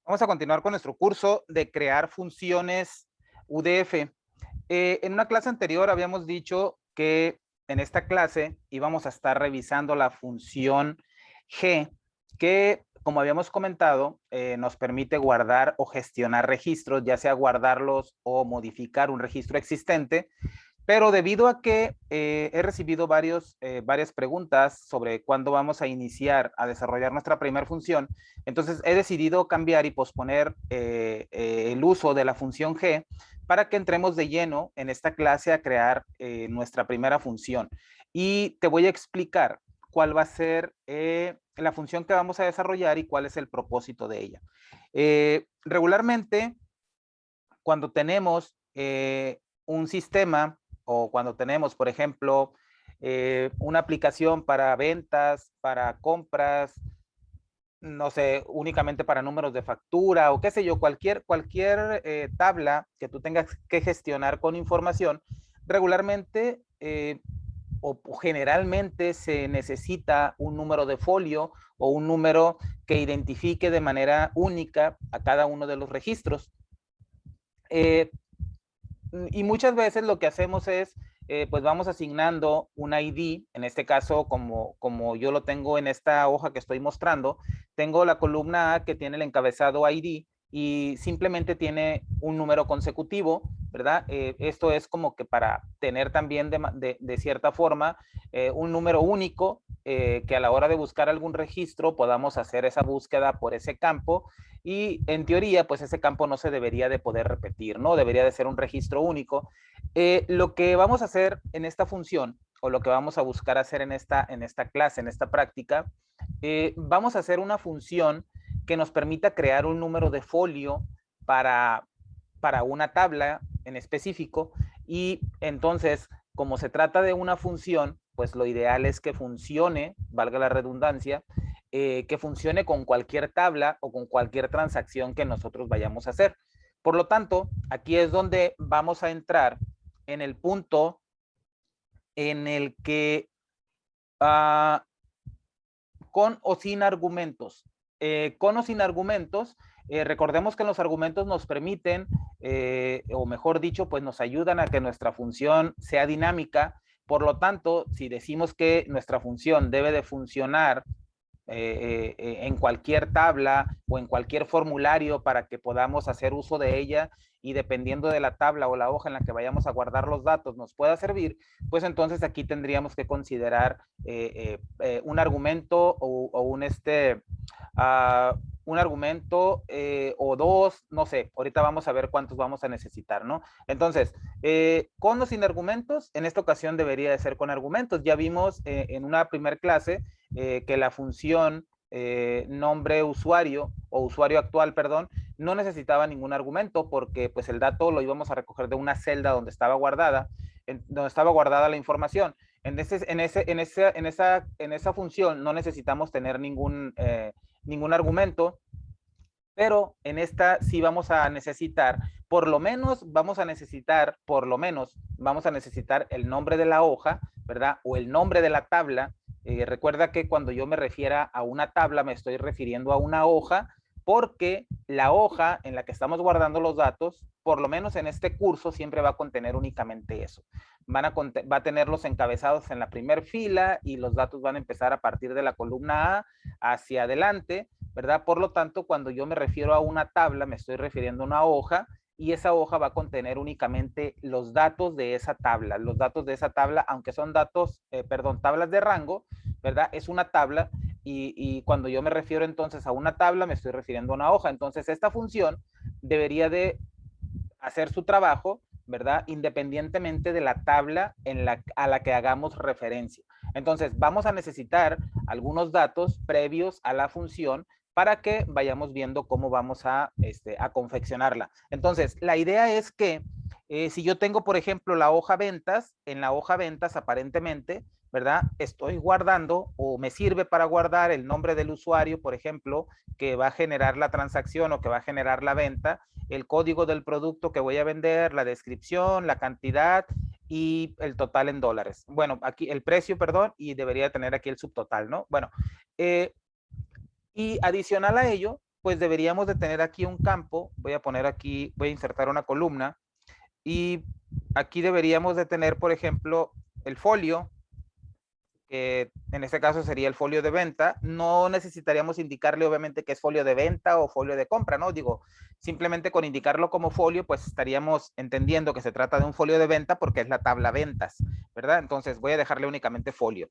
Vamos a continuar con nuestro curso de crear funciones UDF. En una clase anterior habíamos dicho que en esta clase íbamos a estar revisando la función G, que como habíamos comentado, nos permite guardar o gestionar registros, ya sea guardarlos o modificar un registro existente. Pero debido a que he recibido varias preguntas sobre cuándo vamos a iniciar a desarrollar nuestra primera función, entonces he decidido cambiar y posponer el uso de la función G para que entremos de lleno en esta clase a crear nuestra primera función. Y te voy a explicar cuál va a ser la función que vamos a desarrollar y cuál es el propósito de ella. Regularmente, cuando tenemos un sistema o cuando tenemos, por ejemplo, una aplicación para ventas, para compras, no sé, únicamente para números de factura o qué sé yo, cualquier tabla que tú tengas que gestionar con información, regularmente o generalmente se necesita un número de folio o un número que identifique de manera única a cada uno de los registros. Eh, y muchas veces lo que hacemos es, pues vamos asignando un ID, en este caso, como yo lo tengo en esta hoja que estoy mostrando, tengo la columna A que tiene el encabezado ID y simplemente tiene un número consecutivo, ¿verdad? Esto es como que para tener también de cierta forma un número único, que a la hora de buscar algún registro podamos hacer esa búsqueda por ese campo y en teoría, pues ese campo no se debería de poder repetir, ¿no? Debería de ser un registro único. Lo que vamos a hacer en esta función, o lo que vamos a buscar hacer en esta clase, en esta práctica, vamos a hacer una función que nos permita crear un número de folio para, para una tabla en específico. Y entonces, como se trata de una función, pues lo ideal es que funcione, valga la redundancia, que funcione con cualquier tabla o con cualquier transacción que nosotros vayamos a hacer. Por lo tanto, aquí es donde vamos a entrar en el punto en el que con o sin argumentos. Con o sin argumentos, recordemos que los argumentos nos permiten, o mejor dicho, pues nos ayudan a que nuestra función sea dinámica. Por lo tanto, si decimos que nuestra función debe de funcionar en cualquier tabla o en cualquier formulario para que podamos hacer uso de ella y dependiendo de la tabla o la hoja en la que vayamos a guardar los datos nos pueda servir, pues entonces aquí tendríamos que considerar un argumento o un argumento o dos, no sé, ahorita vamos a ver cuántos vamos a necesitar, ¿no? Entonces, con o sin argumentos, en esta ocasión debería de ser con argumentos. Ya vimos en una primera clase que la función nombre usuario o usuario actual, perdón, no necesitaba ningún argumento porque pues el dato lo íbamos a recoger de una celda donde estaba guardada, donde estaba guardada la información. En esa función no necesitamos tener ningún argumento, pero en esta sí vamos a necesitar, vamos a necesitar el nombre de la hoja, ¿verdad? O el nombre de la tabla. Recuerda que cuando yo me refiera a una tabla me estoy refiriendo a una hoja porque la hoja en la que estamos guardando los datos, por lo menos en este curso, siempre va a contener únicamente eso. Va a tener los encabezados en la primera fila y los datos van a empezar a partir de la columna A hacia adelante, ¿verdad? Por lo tanto, cuando yo me refiero a una tabla, me estoy refiriendo a una hoja y esa hoja va a contener únicamente los datos de esa tabla. Los datos de esa tabla, aunque son tablas de rango, ¿verdad? Es una tabla y cuando yo me refiero entonces a una tabla, me estoy refiriendo a una hoja. Entonces, esta función debería de hacer su trabajo, ¿verdad? Independientemente de la tabla a la que hagamos referencia. Entonces, vamos a necesitar algunos datos previos a la función para que vayamos viendo cómo vamos a confeccionarla. Entonces, la idea es que si yo tengo, por ejemplo, la hoja ventas, en la hoja ventas aparentemente, ¿verdad? Estoy guardando o me sirve para guardar el nombre del usuario, por ejemplo, que va a generar la transacción o que va a generar la venta, el código del producto que voy a vender, la descripción, la cantidad y el total en dólares. Bueno, aquí el precio, perdón, y debería tener aquí el subtotal, ¿no? Bueno, y adicional a ello, pues deberíamos de tener aquí un campo. Voy a poner aquí, voy a insertar una columna y aquí deberíamos de tener, por ejemplo, el folio, que en este caso sería el folio de venta. No necesitaríamos indicarle obviamente que es folio de venta o folio de compra, ¿no? Digo, simplemente con indicarlo como folio, pues estaríamos entendiendo que se trata de un folio de venta porque es la tabla ventas, ¿verdad? Entonces voy a dejarle únicamente folio.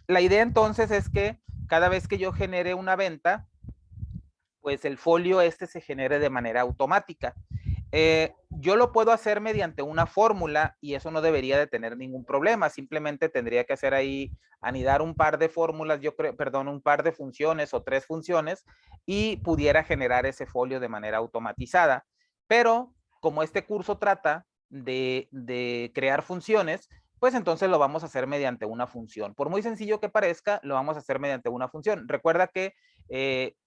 La idea entonces es que cada vez que yo genere una venta, pues el folio este se genere de manera automática. Yo lo puedo hacer mediante una fórmula y eso no debería de tener ningún problema. Simplemente tendría que hacer ahí, anidar un par de fórmulas, yo creo, perdón, un par de funciones o 3 funciones y pudiera generar ese folio de manera automatizada. Pero como este curso trata de crear funciones, pues entonces lo vamos a hacer mediante una función. Por muy sencillo que parezca, lo vamos a hacer mediante una función. Recuerda que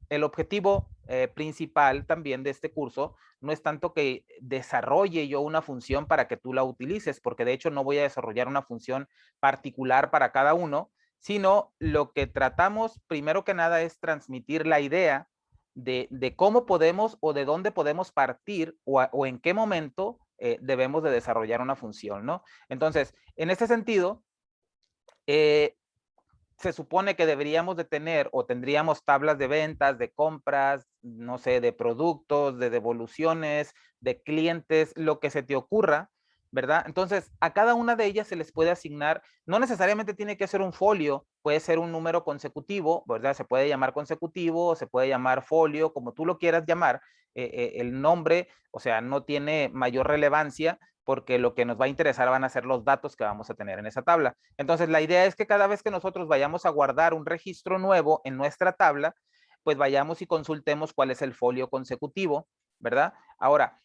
el objetivo principal también de este curso no es tanto que desarrolle yo una función para que tú la utilices, porque de hecho no voy a desarrollar una función particular para cada uno, sino lo que tratamos primero que nada es transmitir la idea de cómo podemos o de dónde podemos partir o en qué momento debemos de desarrollar una función, ¿no? Entonces, en este sentido, se supone que deberíamos de tener o tendríamos tablas de ventas, de compras, no sé, de productos, de devoluciones, de clientes, lo que se te ocurra, ¿verdad? Entonces, a cada una de ellas se les puede asignar, no necesariamente tiene que ser un folio, puede ser un número consecutivo, ¿verdad? Se puede llamar consecutivo, se puede llamar folio, como tú lo quieras llamar, el nombre, o sea, no tiene mayor relevancia, porque lo que nos va a interesar van a ser los datos que vamos a tener en esa tabla. Entonces, la idea es que cada vez que nosotros vayamos a guardar un registro nuevo en nuestra tabla, pues vayamos y consultemos cuál es el folio consecutivo, ¿verdad? Ahora,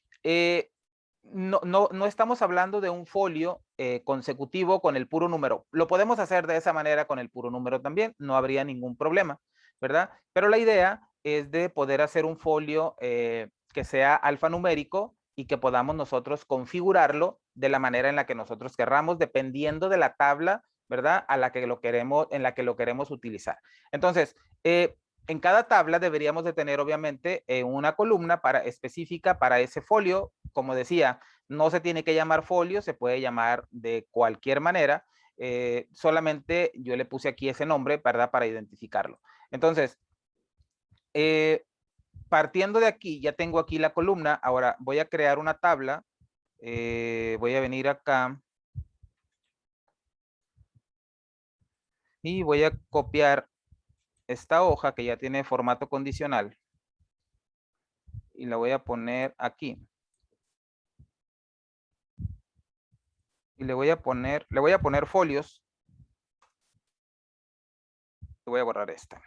no estamos hablando de un folio consecutivo con el puro número. Lo podemos hacer de esa manera con el puro número también, no habría ningún problema, ¿verdad? Pero la idea es de poder hacer un folio que sea alfanumérico y que podamos nosotros configurarlo de la manera en la que nosotros querramos, dependiendo de la tabla, ¿verdad? A la que lo queremos, en la que lo queremos utilizar. Entonces, en cada tabla deberíamos de tener obviamente una columna específica para ese folio. Como decía, no se tiene que llamar folio, se puede llamar de cualquier manera. Solamente yo le puse aquí ese nombre, ¿verdad? Para identificarlo. Entonces, partiendo de aquí, ya tengo aquí la columna. Ahora voy a crear una tabla. Voy a venir acá y voy a copiar esta hoja que ya tiene formato condicional y la voy a poner aquí. Y le voy a poner folios. Le voy a borrar esta.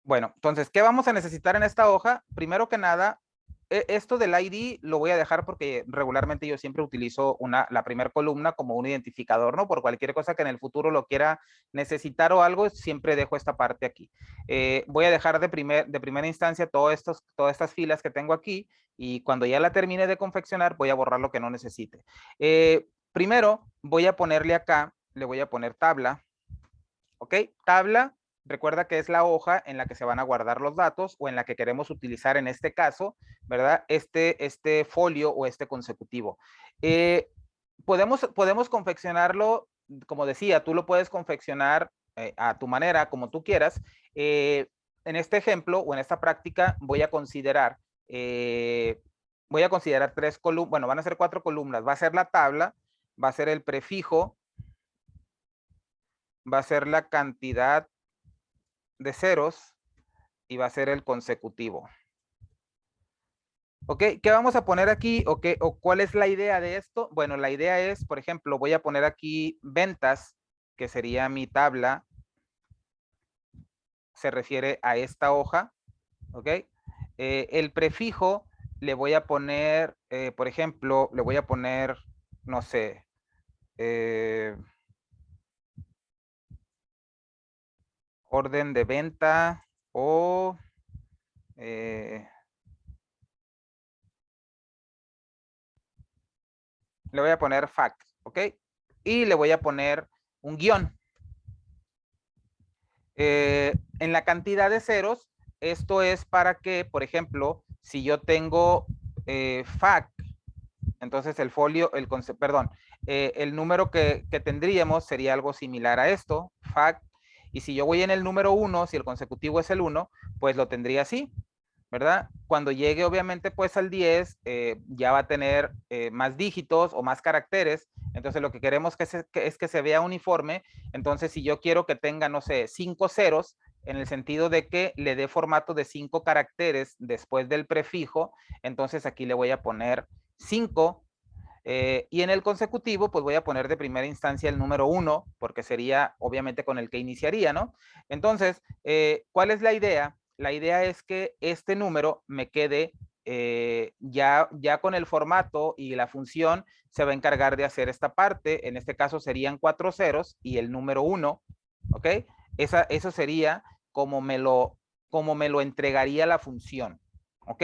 Bueno, entonces, ¿qué vamos a necesitar en esta hoja? Primero que nada, esto del ID lo voy a dejar porque regularmente yo siempre utilizo la primera columna como un identificador, ¿no? Por cualquier cosa que en el futuro lo quiera necesitar o algo, siempre dejo esta parte aquí. Voy a dejar de primera instancia todas estas filas que tengo aquí y cuando ya la termine de confeccionar voy a borrar lo que no necesite. Primero voy a ponerle acá, le voy a poner tabla, ¿ok? Tabla. Recuerda que es la hoja en la que se van a guardar los datos o en la que queremos utilizar en este caso, ¿verdad? Este folio o este consecutivo. Podemos confeccionarlo, como decía, tú lo puedes confeccionar a tu manera, como tú quieras. En este ejemplo o en esta práctica voy a considerar 3 columnas, bueno, van a ser 4 columnas. Va a ser la tabla, va a ser el prefijo, va a ser la cantidad de ceros y va a ser el consecutivo. ¿Ok? ¿Qué vamos a poner aquí? ¿O cuál es la idea de esto? Bueno, la idea es, por ejemplo, voy a poner aquí ventas, que sería mi tabla. Se refiere a esta hoja. ¿Ok? El prefijo le voy a poner, por ejemplo, le voy a poner, no sé, orden de venta o le voy a poner fact, ¿ok? Y le voy a poner un guión. En la cantidad de ceros, esto es para que, por ejemplo, si yo tengo fac, entonces el folio, el número que tendríamos sería algo similar a esto, fac, y si yo voy en el número 1, si el consecutivo es el 1, pues lo tendría así, ¿verdad? Cuando llegue obviamente pues al 10, ya va a tener más dígitos o más caracteres, entonces lo que queremos es que se vea uniforme, entonces si yo quiero que tenga, no sé, 5 ceros, en el sentido de que le dé formato de 5 caracteres después del prefijo, entonces aquí le voy a poner 5, y en el consecutivo, pues voy a poner de primera instancia el número 1, porque sería obviamente con el que iniciaría, ¿no? Entonces, ¿cuál es la idea? La idea es que este número me quede ya con el formato y la función se va a encargar de hacer esta parte. En este caso serían 4 ceros y el número 1, ¿ok? Eso sería como me lo entregaría la función, ¿ok?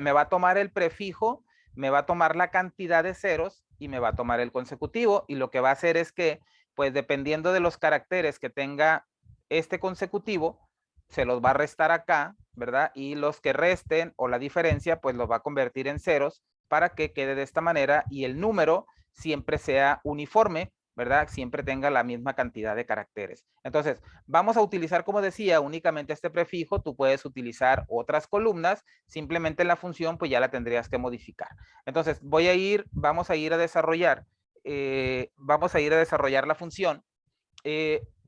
Me va a tomar el prefijo, me va a tomar la cantidad de ceros y me va a tomar el consecutivo, y lo que va a hacer es que, pues dependiendo de los caracteres que tenga este consecutivo, se los va a restar acá, ¿verdad? Y los que resten o la diferencia, pues los va a convertir en ceros para que quede de esta manera y el número siempre sea uniforme, ¿verdad? Siempre tenga la misma cantidad de caracteres. Entonces, vamos a utilizar, como decía, únicamente este prefijo. Tú puedes utilizar otras columnas, simplemente la función pues ya la tendrías que modificar. Entonces, vamos a ir a desarrollar la función.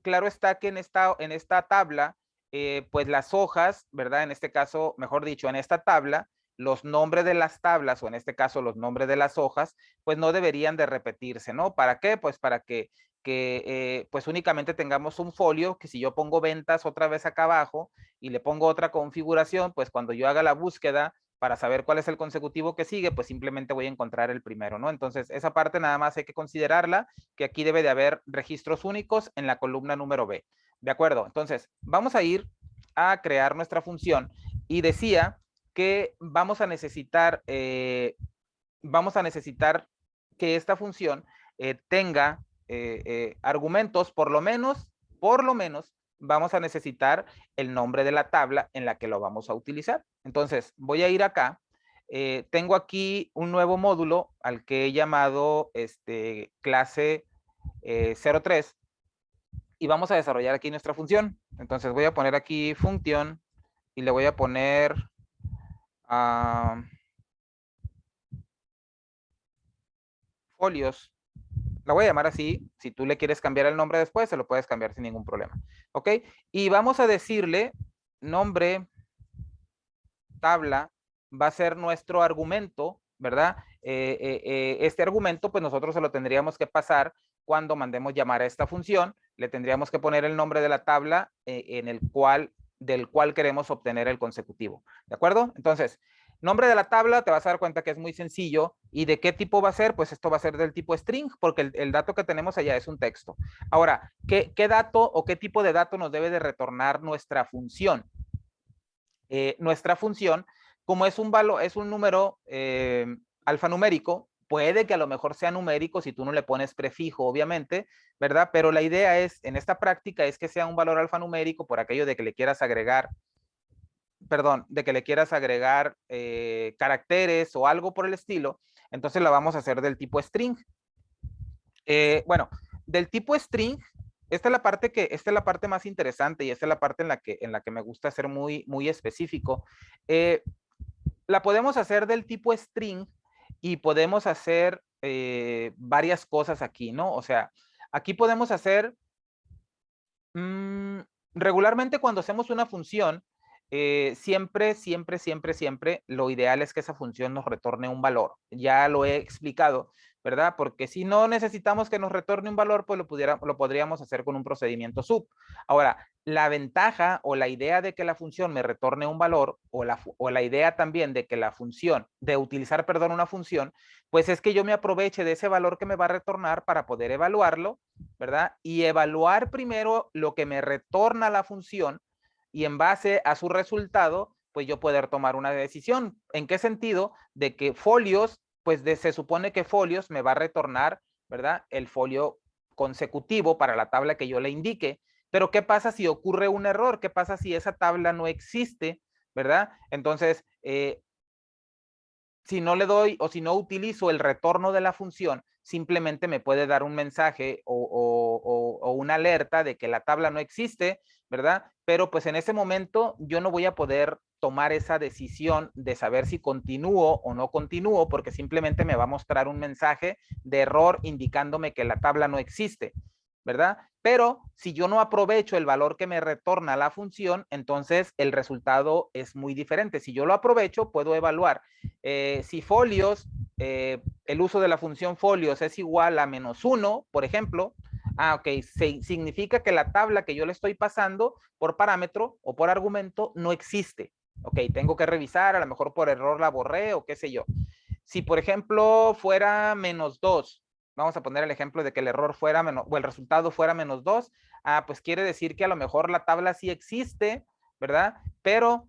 Claro está que en esta tabla, pues las hojas, ¿verdad? En este caso, mejor dicho, en esta tabla, los nombres de las tablas, o en este caso los nombres de las hojas, pues no deberían de repetirse, ¿no? ¿Para qué? Pues para que pues únicamente tengamos un folio, que si yo pongo ventas otra vez acá abajo y le pongo otra configuración, pues cuando yo haga la búsqueda para saber cuál es el consecutivo que sigue, pues simplemente voy a encontrar el primero, ¿no? Entonces, esa parte nada más hay que considerarla, que aquí debe de haber registros únicos en la columna número B. ¿De acuerdo? Entonces, vamos a ir a crear nuestra función y decía que vamos a necesitar que esta función tenga argumentos, por lo menos, vamos a necesitar el nombre de la tabla en la que lo vamos a utilizar. Entonces, voy a ir acá. Tengo aquí un nuevo módulo al que he llamado clase 03 y vamos a desarrollar aquí nuestra función. Entonces voy a poner aquí función y le voy a poner folios. La voy a llamar así. Si tú le quieres cambiar el nombre después, se lo puedes cambiar sin ningún problema. ¿Ok? Y vamos a decirle nombre tabla, va a ser nuestro argumento, ¿verdad? Este argumento, pues nosotros se lo tendríamos que pasar cuando mandemos llamar a esta función. Le tendríamos que poner el nombre de la tabla del cual queremos obtener el consecutivo. ¿De acuerdo? Entonces, nombre de la tabla, te vas a dar cuenta que es muy sencillo. ¿Y de qué tipo va a ser? Pues esto va a ser del tipo string, porque el dato que tenemos allá es un texto. Ahora, ¿qué dato o qué tipo de dato nos debe de retornar nuestra función? Nuestra función, como es un número alfanumérico, puede que a lo mejor sea numérico si tú no le pones prefijo, obviamente, ¿verdad? Pero la idea en esta práctica es que sea un valor alfanumérico por aquello de que le quieras agregar, caracteres o algo por el estilo. Entonces la vamos a hacer del tipo string. Bueno, del tipo string, esta es la parte más interesante y esta es la parte en la que me gusta ser muy específico. La podemos hacer del tipo string y podemos hacer varias cosas aquí, ¿no? O sea, aquí podemos hacer, regularmente cuando hacemos una función, siempre, lo ideal es que esa función nos retorne un valor. Ya lo he explicado, ¿verdad? Porque si no necesitamos que nos retorne un valor, pues lo podríamos hacer con un procedimiento sub. Ahora, la ventaja o la idea de que la función me retorne un valor o la idea también de que utilizar, una función, pues es que yo me aproveche de ese valor que me va a retornar para poder evaluarlo, ¿verdad? Y evaluar primero lo que me retorna la función y en base a su resultado, pues yo poder tomar una decisión. ¿En qué sentido? De que folios, pues se supone que folios me va a retornar, ¿verdad? El folio consecutivo para la tabla que yo le indique. Pero ¿qué pasa si ocurre un error? ¿Qué pasa si esa tabla no existe? ¿Verdad? Entonces, si no le doy o si no utilizo el retorno de la función, simplemente me puede dar un mensaje o una alerta de que la tabla no existe, ¿verdad? Pero pues en ese momento yo no voy a poder tomar esa decisión de saber si continúo o no continúo, porque simplemente me va a mostrar un mensaje de error indicándome que la tabla no existe, ¿verdad? Pero si yo no aprovecho el valor que me retorna la función, entonces el resultado es muy diferente. Si yo lo aprovecho, puedo evaluar si folios, el uso de la función folios es igual a -1, por ejemplo, ok, significa que la tabla que yo le estoy pasando por parámetro o por argumento no existe. Ok, tengo que revisar, a lo mejor por error la borré o qué sé yo. Si, por ejemplo, fuera -2, vamos a poner el ejemplo de que el error fuera o el resultado fuera -2, pues quiere decir que a lo mejor la tabla sí existe, ¿verdad? Pero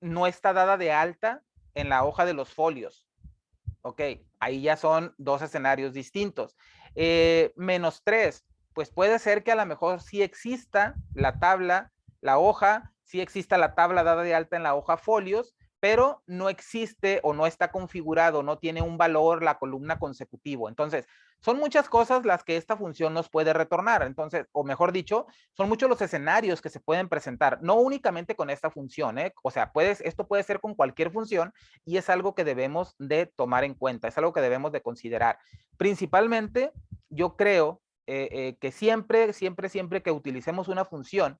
no está dada de alta en la hoja de los folios. Ok, ahí ya son dos escenarios distintos. -3, pues puede ser que a lo mejor sí exista la tabla, la hoja, sí exista la tabla dada de alta en la hoja folios, pero no existe o no está configurado, no tiene un valor la columna consecutivo. Entonces, son muchas cosas las que esta función nos puede retornar. Entonces, o mejor dicho, son muchos los escenarios que se pueden presentar, no únicamente con esta función, ¿eh? O sea, esto puede ser con cualquier función y es algo que debemos de tomar en cuenta, es algo que debemos de considerar. Principalmente, yo creo que siempre que utilicemos una función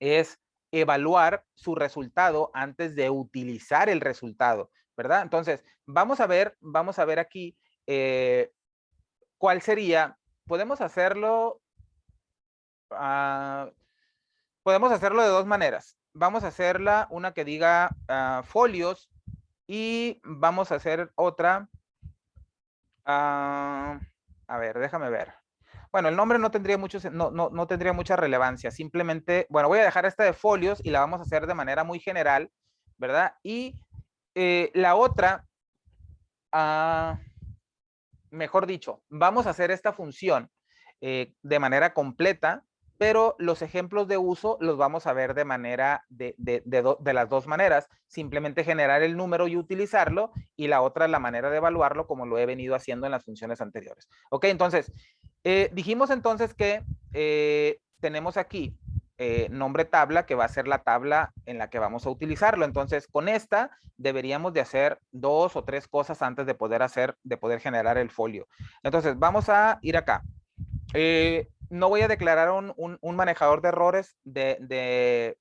es evaluar su resultado antes de utilizar el resultado, ¿verdad? Entonces, vamos a ver aquí cuál sería, podemos hacerlo, uh, podemos hacerlo de dos maneras. Vamos a hacerla una que diga folios y vamos a hacer otra. A ver, déjame ver. Bueno, el nombre no tendría no tendría mucha relevancia. Simplemente, bueno, voy a dejar esta de folios y la vamos a hacer de manera muy general, ¿verdad? Y la otra, mejor dicho, vamos a hacer esta función de manera completa, pero los ejemplos de uso los vamos a ver de manera de las dos maneras. Simplemente generar el número y utilizarlo, y la otra es la manera de evaluarlo, como lo he venido haciendo en las funciones anteriores. Ok, entonces, dijimos entonces que tenemos aquí nombre tabla, que va a ser la tabla en la que vamos a utilizarlo. Entonces, con esta deberíamos de hacer 2 o 3 cosas antes de poder generar el folio. Entonces, vamos a ir acá. No voy a declarar un manejador de errores de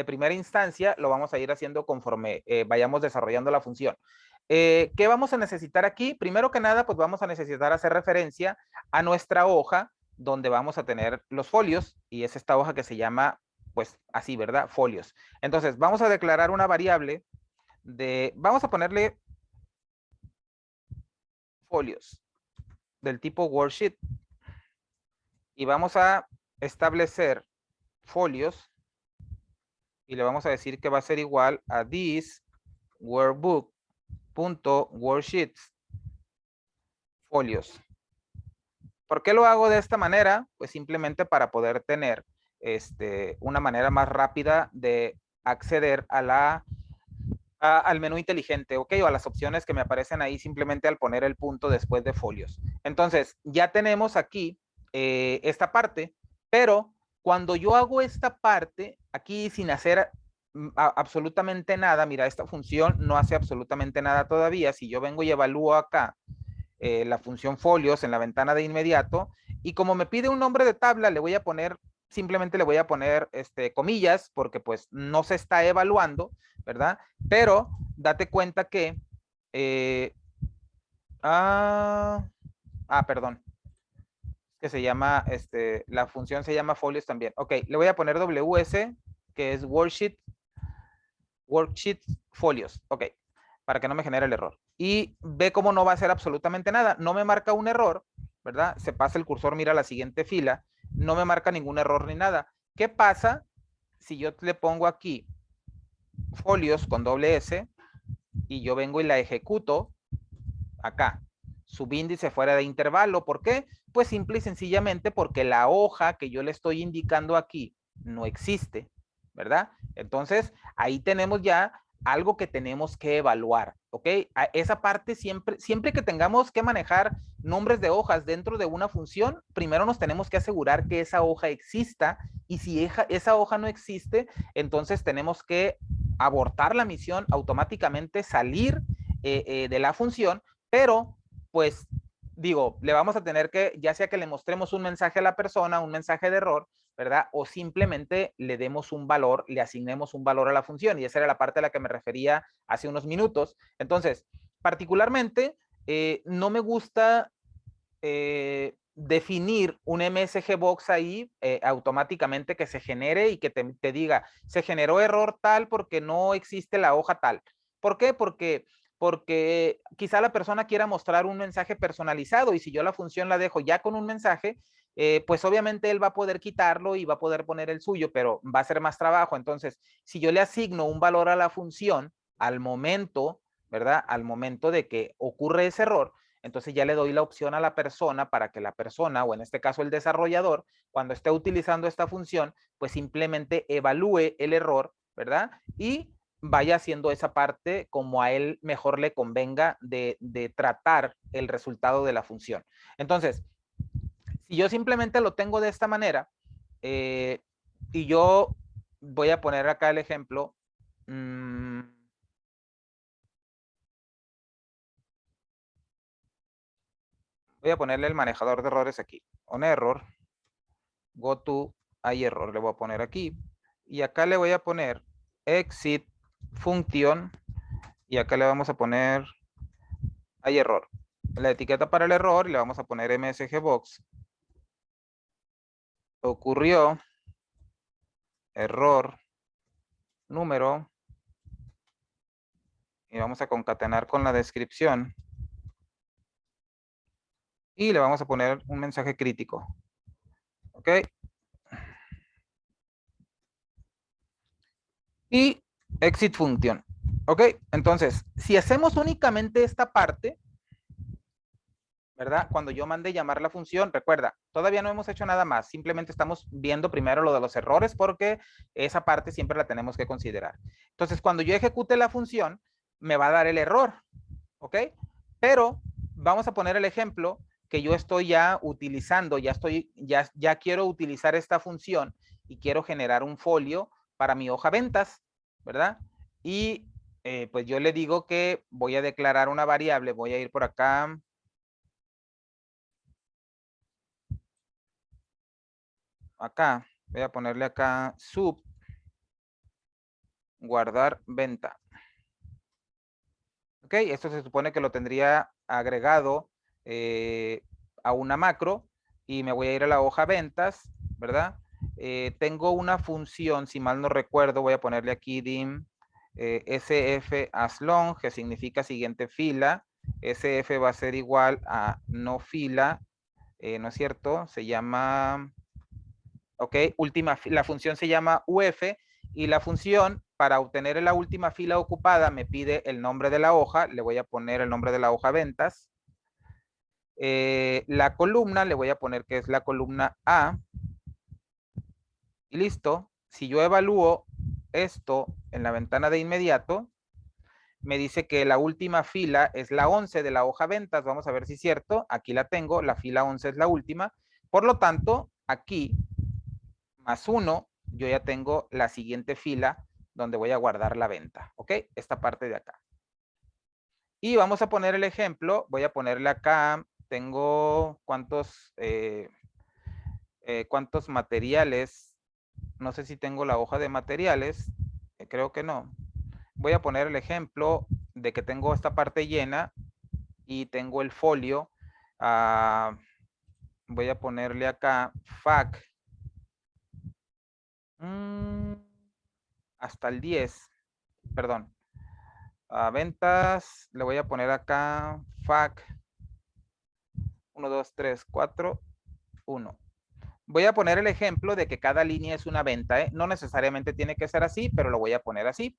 primera instancia, lo vamos a ir haciendo conforme vayamos desarrollando la función. ¿Qué vamos a necesitar aquí? Primero que nada, pues vamos a necesitar hacer referencia a nuestra hoja donde vamos a tener los folios, y es esta hoja que se llama, pues así, ¿verdad? Folios. Entonces, vamos a declarar una variable vamos a ponerle folios del tipo worksheet, y vamos a establecer folios y le vamos a decir que va a ser igual a this workbook.worksheets folios. ¿Por qué lo hago de esta manera? Pues simplemente para poder tener una manera más rápida de acceder al menú inteligente, ¿ok? O a las opciones que me aparecen ahí simplemente al poner el punto después de folios. Entonces, ya tenemos aquí esta parte, pero cuando yo hago esta parte, aquí sin hacer absolutamente nada, mira, esta función no hace absolutamente nada todavía. Si yo vengo y evalúo acá la función folios en la ventana de inmediato, y como me pide un nombre de tabla, simplemente le voy a poner comillas, porque pues no se está evaluando, ¿verdad? Pero date cuenta que perdón, que se llama, la función se llama folios también. Ok, le voy a poner WS, que es worksheet folios. Ok, para que no me genere el error. Y ve cómo no va a hacer absolutamente nada. No me marca un error, ¿verdad? Se pasa el cursor, mira la siguiente fila. No me marca ningún error ni nada. ¿Qué pasa si yo le pongo aquí folios con doble S y yo vengo y la ejecuto acá? Subíndice fuera de intervalo. ¿Por qué? Pues simple y sencillamente porque la hoja que yo le estoy indicando aquí no existe, ¿verdad? Entonces, ahí tenemos ya algo que tenemos que evaluar, ¿ok? Esa parte siempre que tengamos que manejar nombres de hojas dentro de una función, primero nos tenemos que asegurar que esa hoja exista, y si esa hoja no existe, entonces tenemos que abortar la misión, automáticamente salir de la función, pero pues digo, le vamos a tener que, ya sea que le mostremos un mensaje a la persona, un mensaje de error, ¿verdad? O simplemente le demos un valor, le asignemos un valor a la función, y esa era la parte a la que me refería hace unos minutos. Entonces, particularmente, no me gusta definir un MSG Box ahí automáticamente, que se genere y que te diga, se generó error tal porque no existe la hoja tal. ¿Por qué? Porque quizá la persona quiera mostrar un mensaje personalizado, y si yo la función la dejo ya con un mensaje, pues obviamente él va a poder quitarlo y va a poder poner el suyo, pero va a ser más trabajo. Entonces, si yo le asigno un valor a la función al momento, ¿verdad? Al momento de que ocurre ese error, entonces ya le doy la opción a la persona para que la persona, o en este caso el desarrollador, cuando esté utilizando esta función, pues simplemente evalúe el error, ¿verdad? Y vaya haciendo esa parte como a él mejor le convenga de tratar el resultado de la función. Entonces, si yo simplemente lo tengo de esta manera, y yo voy a poner acá el ejemplo, voy a ponerle el manejador de errores aquí. On error, go to, hay error, le voy a poner aquí. Y acá le voy a poner exit function, y acá le vamos a poner hay error. La etiqueta para el error, y le vamos a poner MSG Box. Ocurrió error número, y vamos a concatenar con la descripción, y le vamos a poner un mensaje crítico. ¿Ok? Y exit function. ¿Ok? Entonces, si hacemos únicamente esta parte, ¿verdad? Cuando yo mande llamar la función, recuerda, todavía no hemos hecho nada más, simplemente estamos viendo primero lo de los errores, porque esa parte siempre la tenemos que considerar. Entonces, cuando yo ejecute la función, me va a dar el error, ¿ok? Pero vamos a poner el ejemplo que yo estoy ya utilizando, ya quiero utilizar esta función y quiero generar un folio para mi hoja ventas, ¿verdad? Y pues yo le digo que voy a declarar una variable, voy a ir por acá. Acá, voy a ponerle acá sub, guardar venta. Ok, esto se supone que lo tendría agregado a una macro, y me voy a ir a la hoja ventas, ¿verdad? Tengo una función, si mal no recuerdo, voy a ponerle aquí dim sf as long, que significa siguiente fila. Sf va a ser igual a no fila, ¿no es cierto? Se llama, ok, la función se llama uf, y la función para obtener la última fila ocupada me pide el nombre de la hoja, le voy a poner el nombre de la hoja ventas. La columna le voy a poner que es la columna A, y listo. Si yo evalúo esto en la ventana de inmediato, me dice que la última fila es la 11 de la hoja ventas. Vamos a ver si es cierto. Aquí la tengo, la fila 11 es la última. Por lo tanto, aquí más 1, yo ya tengo la siguiente fila donde voy a guardar la venta, ¿ok? Esta parte de acá. Y vamos a poner el ejemplo, voy a ponerle acá, tengo cuántos materiales, no sé si tengo la hoja de materiales, creo que no. Voy a poner el ejemplo de que tengo esta parte llena y tengo el folio. Voy a ponerle acá FAQ. Hasta el 10, perdón. A ventas, le voy a poner acá FAQ 1, 2, 3, 4, 1. Voy a poner el ejemplo de que cada línea es una venta, ¿eh? No necesariamente tiene que ser así, pero lo voy a poner así.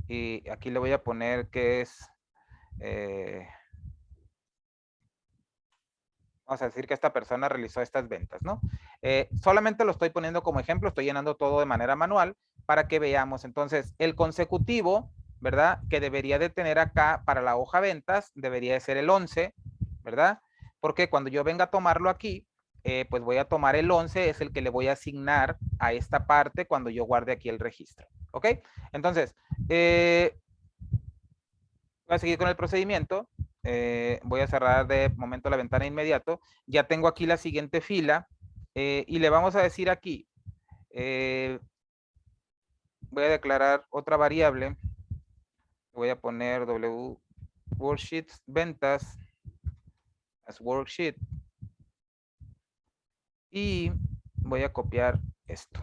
Y aquí le voy a poner que es, vamos vamos a decir que esta persona realizó estas ventas, ¿no? Solamente lo estoy poniendo como ejemplo, estoy llenando todo de manera manual para que veamos. Entonces, el consecutivo, ¿verdad? Que debería de tener acá para la hoja ventas, debería de ser el 11, ¿verdad? Porque cuando yo venga a tomarlo aquí, pues voy a tomar el 11, es el que le voy a asignar a esta parte cuando yo guarde aquí el registro, ¿ok? Entonces, voy a seguir con el procedimiento. Voy a cerrar de momento la ventana inmediato. Ya tengo aquí la siguiente fila y le vamos a decir aquí, voy a declarar otra variable. Voy a poner W worksheets ventas as worksheet y voy a copiar esto.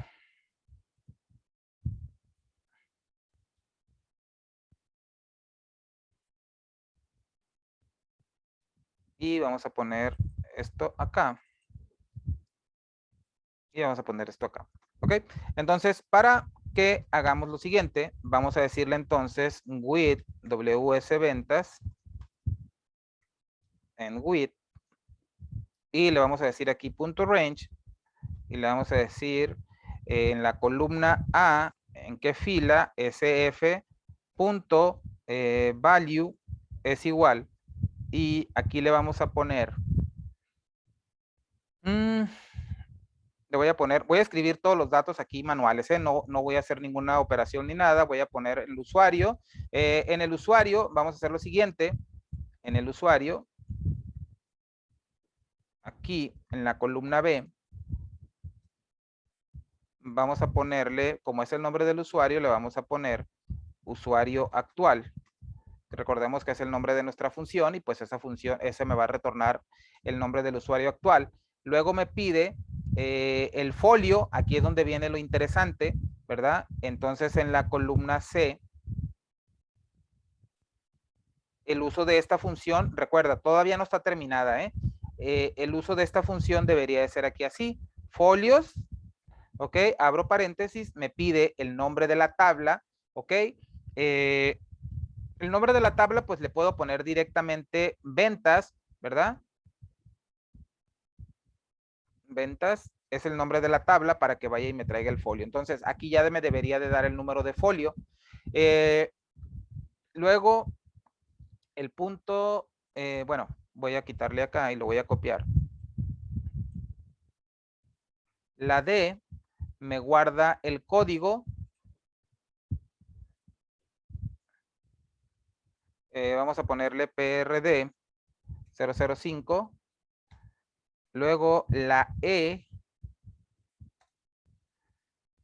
Y vamos a poner esto acá. Y vamos a poner esto acá. ¿Ok? Entonces, para que hagamos lo siguiente, vamos a decirle entonces with WS ventas en with y le vamos a decir aquí punto range y le vamos a decir en la columna A en qué fila SF punto value es igual y aquí le vamos a poner le voy a poner, voy a escribir todos los datos aquí manuales, no voy a hacer ninguna operación ni nada, voy a poner el usuario. En el usuario vamos a hacer lo siguiente, en el usuario, aquí en la columna B, vamos a ponerle, como es el nombre del usuario, le vamos a poner usuario actual. Recordemos que es el nombre de nuestra función y pues esa función, ese me va a retornar el nombre del usuario actual. Luego me pide el folio, aquí es donde viene lo interesante, ¿verdad? Entonces en la columna C, el uso de esta función, recuerda, todavía no está terminada, el uso de esta función debería de ser aquí así, folios, ¿ok? Abro paréntesis, me pide el nombre de la tabla, ¿ok? El nombre de la tabla, pues le puedo poner directamente ventas, ¿verdad? Ventas es el nombre de la tabla para que vaya y me traiga el folio. Entonces, aquí ya me debería de dar el número de folio. Luego, el punto, bueno, voy a quitarle acá y lo voy a copiar. La D me guarda el código. Vamos a ponerle PRD 005. Luego la E.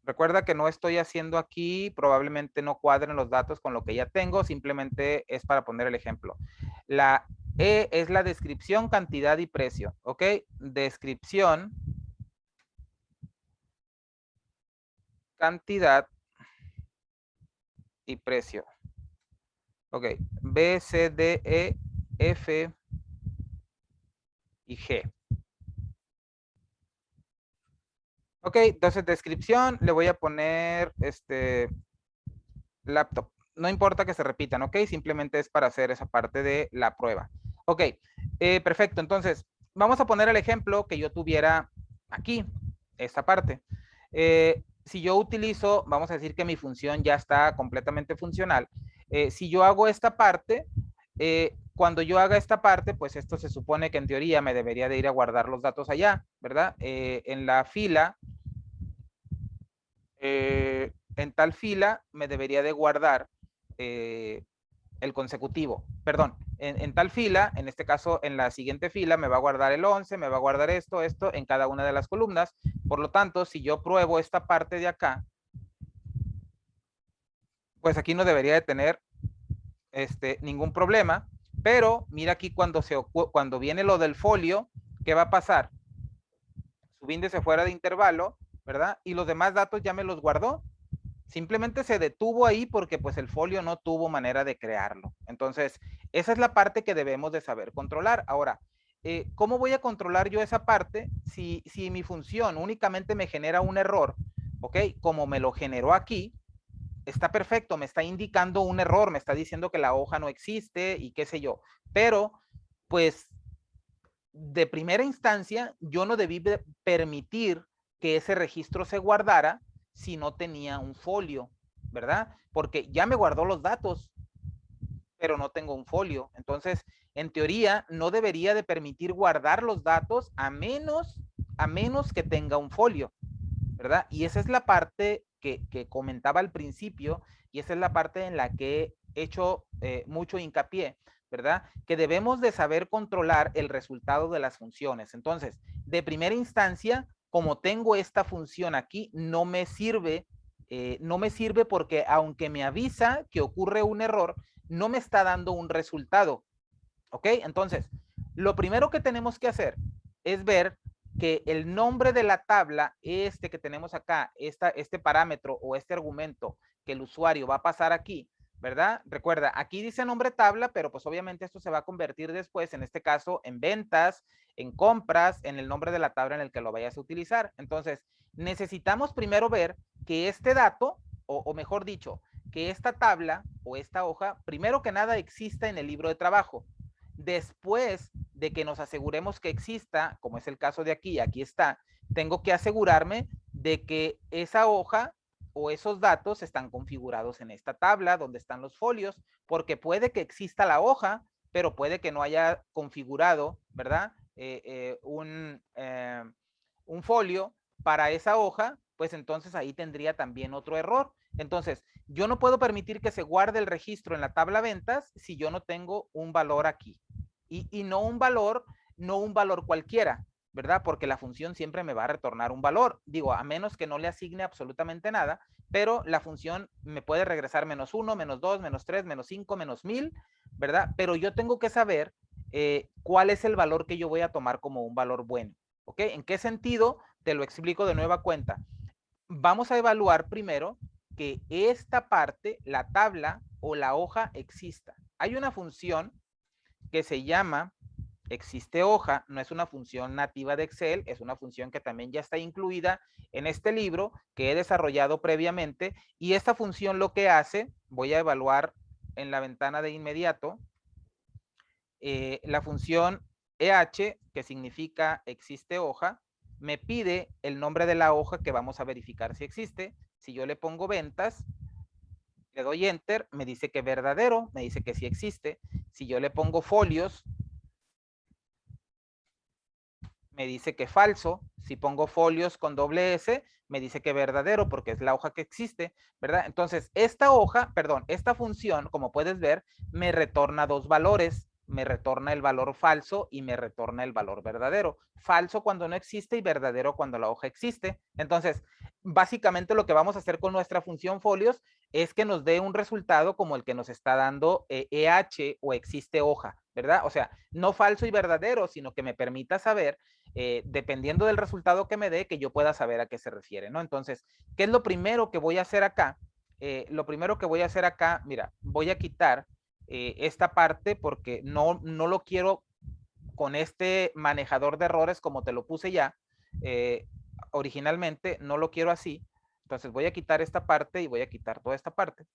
Recuerda que no estoy haciendo aquí, probablemente no cuadren los datos con lo que ya tengo, simplemente es para poner el ejemplo. La E es la descripción, cantidad y precio, ¿ok? Descripción, cantidad y precio. Ok, B, C, D, E, F y G. Ok, entonces descripción, le voy a poner laptop. No importa que se repitan, ¿ok? Simplemente es para hacer esa parte de la prueba. Ok, perfecto. Entonces, vamos a poner el ejemplo que yo tuviera aquí, esta parte. Si yo utilizo, vamos a decir que mi función ya está completamente funcional. Si yo hago esta parte, cuando yo haga esta parte, pues esto se supone que en teoría me debería de ir a guardar los datos allá, ¿verdad? En la fila, en tal fila me debería de guardar el consecutivo, perdón, en tal fila, en este caso en la siguiente fila me va a guardar el 11, me va a guardar esto en cada una de las columnas. Por lo tanto, si yo pruebo esta parte de acá, pues aquí no debería de tener ningún problema, pero mira aquí cuando viene lo del folio, ¿qué va a pasar? Su índice fuera de intervalo, ¿verdad? Y los demás datos ya me los guardó. Simplemente se detuvo ahí porque pues el folio no tuvo manera de crearlo. Entonces, esa es la parte que debemos de saber controlar. Ahora, ¿cómo voy a controlar yo esa parte si mi función únicamente me genera un error? ¿Ok? Como me lo generó aquí, está perfecto, me está indicando un error, me está diciendo que la hoja no existe y qué sé yo. Pero, pues, de primera instancia, yo no debí permitir que ese registro se guardara si no tenía un folio, ¿verdad? Porque ya me guardó los datos, pero no tengo un folio. Entonces, en teoría, no debería de permitir guardar los datos a menos que tenga un folio, ¿verdad? Y esa es la parte que comentaba al principio, y esa es la parte en la que he hecho mucho hincapié, ¿verdad? Que debemos de saber controlar el resultado de las funciones. Entonces, de primera instancia, como tengo esta función aquí, no me sirve porque aunque me avisa que ocurre un error, no me está dando un resultado, ¿ok? Entonces, lo primero que tenemos que hacer es ver que el nombre de la tabla, este que tenemos acá, este parámetro o este argumento que el usuario va a pasar aquí, ¿verdad? Recuerda, aquí dice nombre tabla, pero pues obviamente esto se va a convertir después, en este caso, en ventas, en compras, en el nombre de la tabla en el que lo vayas a utilizar. Entonces, necesitamos primero ver que este dato, o mejor dicho, que esta tabla o esta hoja, primero que nada, exista en el libro de trabajo. Después de que nos aseguremos que exista, como es el caso de aquí, aquí está, tengo que asegurarme de que esa hoja o esos datos están configurados en esta tabla donde están los folios, porque puede que exista la hoja, pero puede que no haya configurado, ¿verdad? Un folio para esa hoja, pues entonces ahí tendría también otro error. Entonces, yo no puedo permitir que se guarde el registro en la tabla ventas si yo no tengo un valor aquí. Y no un valor cualquiera, ¿verdad? Porque la función siempre me va a retornar un valor. Digo, a menos que no le asigne absolutamente nada, pero la función me puede regresar -1, -2, -3, -5, -1000, ¿verdad? Pero yo tengo que saber cuál es el valor que yo voy a tomar como un valor bueno. ¿Ok? ¿En qué sentido? Te lo explico de nueva cuenta. Vamos a evaluar primero que esta parte, la tabla o la hoja exista. Hay una función que se llama existe hoja, no es una función nativa de Excel, es una función que también ya está incluida en este libro que he desarrollado previamente, y esta función lo que hace, voy a evaluar en la ventana de inmediato, la función EH, que significa existe hoja, me pide el nombre de la hoja que vamos a verificar si existe. Si yo le pongo ventas, le doy enter, me dice que verdadero, me dice que sí existe. Si yo le pongo folios, me dice que falso. Si pongo folios con doble S, me dice que verdadero porque es la hoja que existe, ¿verdad? Entonces, esta función, como puedes ver, me retorna dos valores. Me retorna el valor falso y me retorna el valor verdadero. Falso cuando no existe y verdadero cuando la hoja existe. Entonces, básicamente lo que vamos a hacer con nuestra función folios es que nos dé un resultado como el que nos está dando EH o existe hoja, ¿verdad? O sea, no falso y verdadero, sino que me permita saber dependiendo del resultado que me dé, que yo pueda saber a qué se refiere, ¿no? Entonces, ¿qué es lo primero que voy a hacer acá? Lo primero que voy a hacer acá, mira, voy a quitar esta parte porque no lo quiero con este manejador de errores como te lo puse ya. Originalmente no lo quiero así. Entonces voy a quitar esta parte y voy a quitar toda esta parte.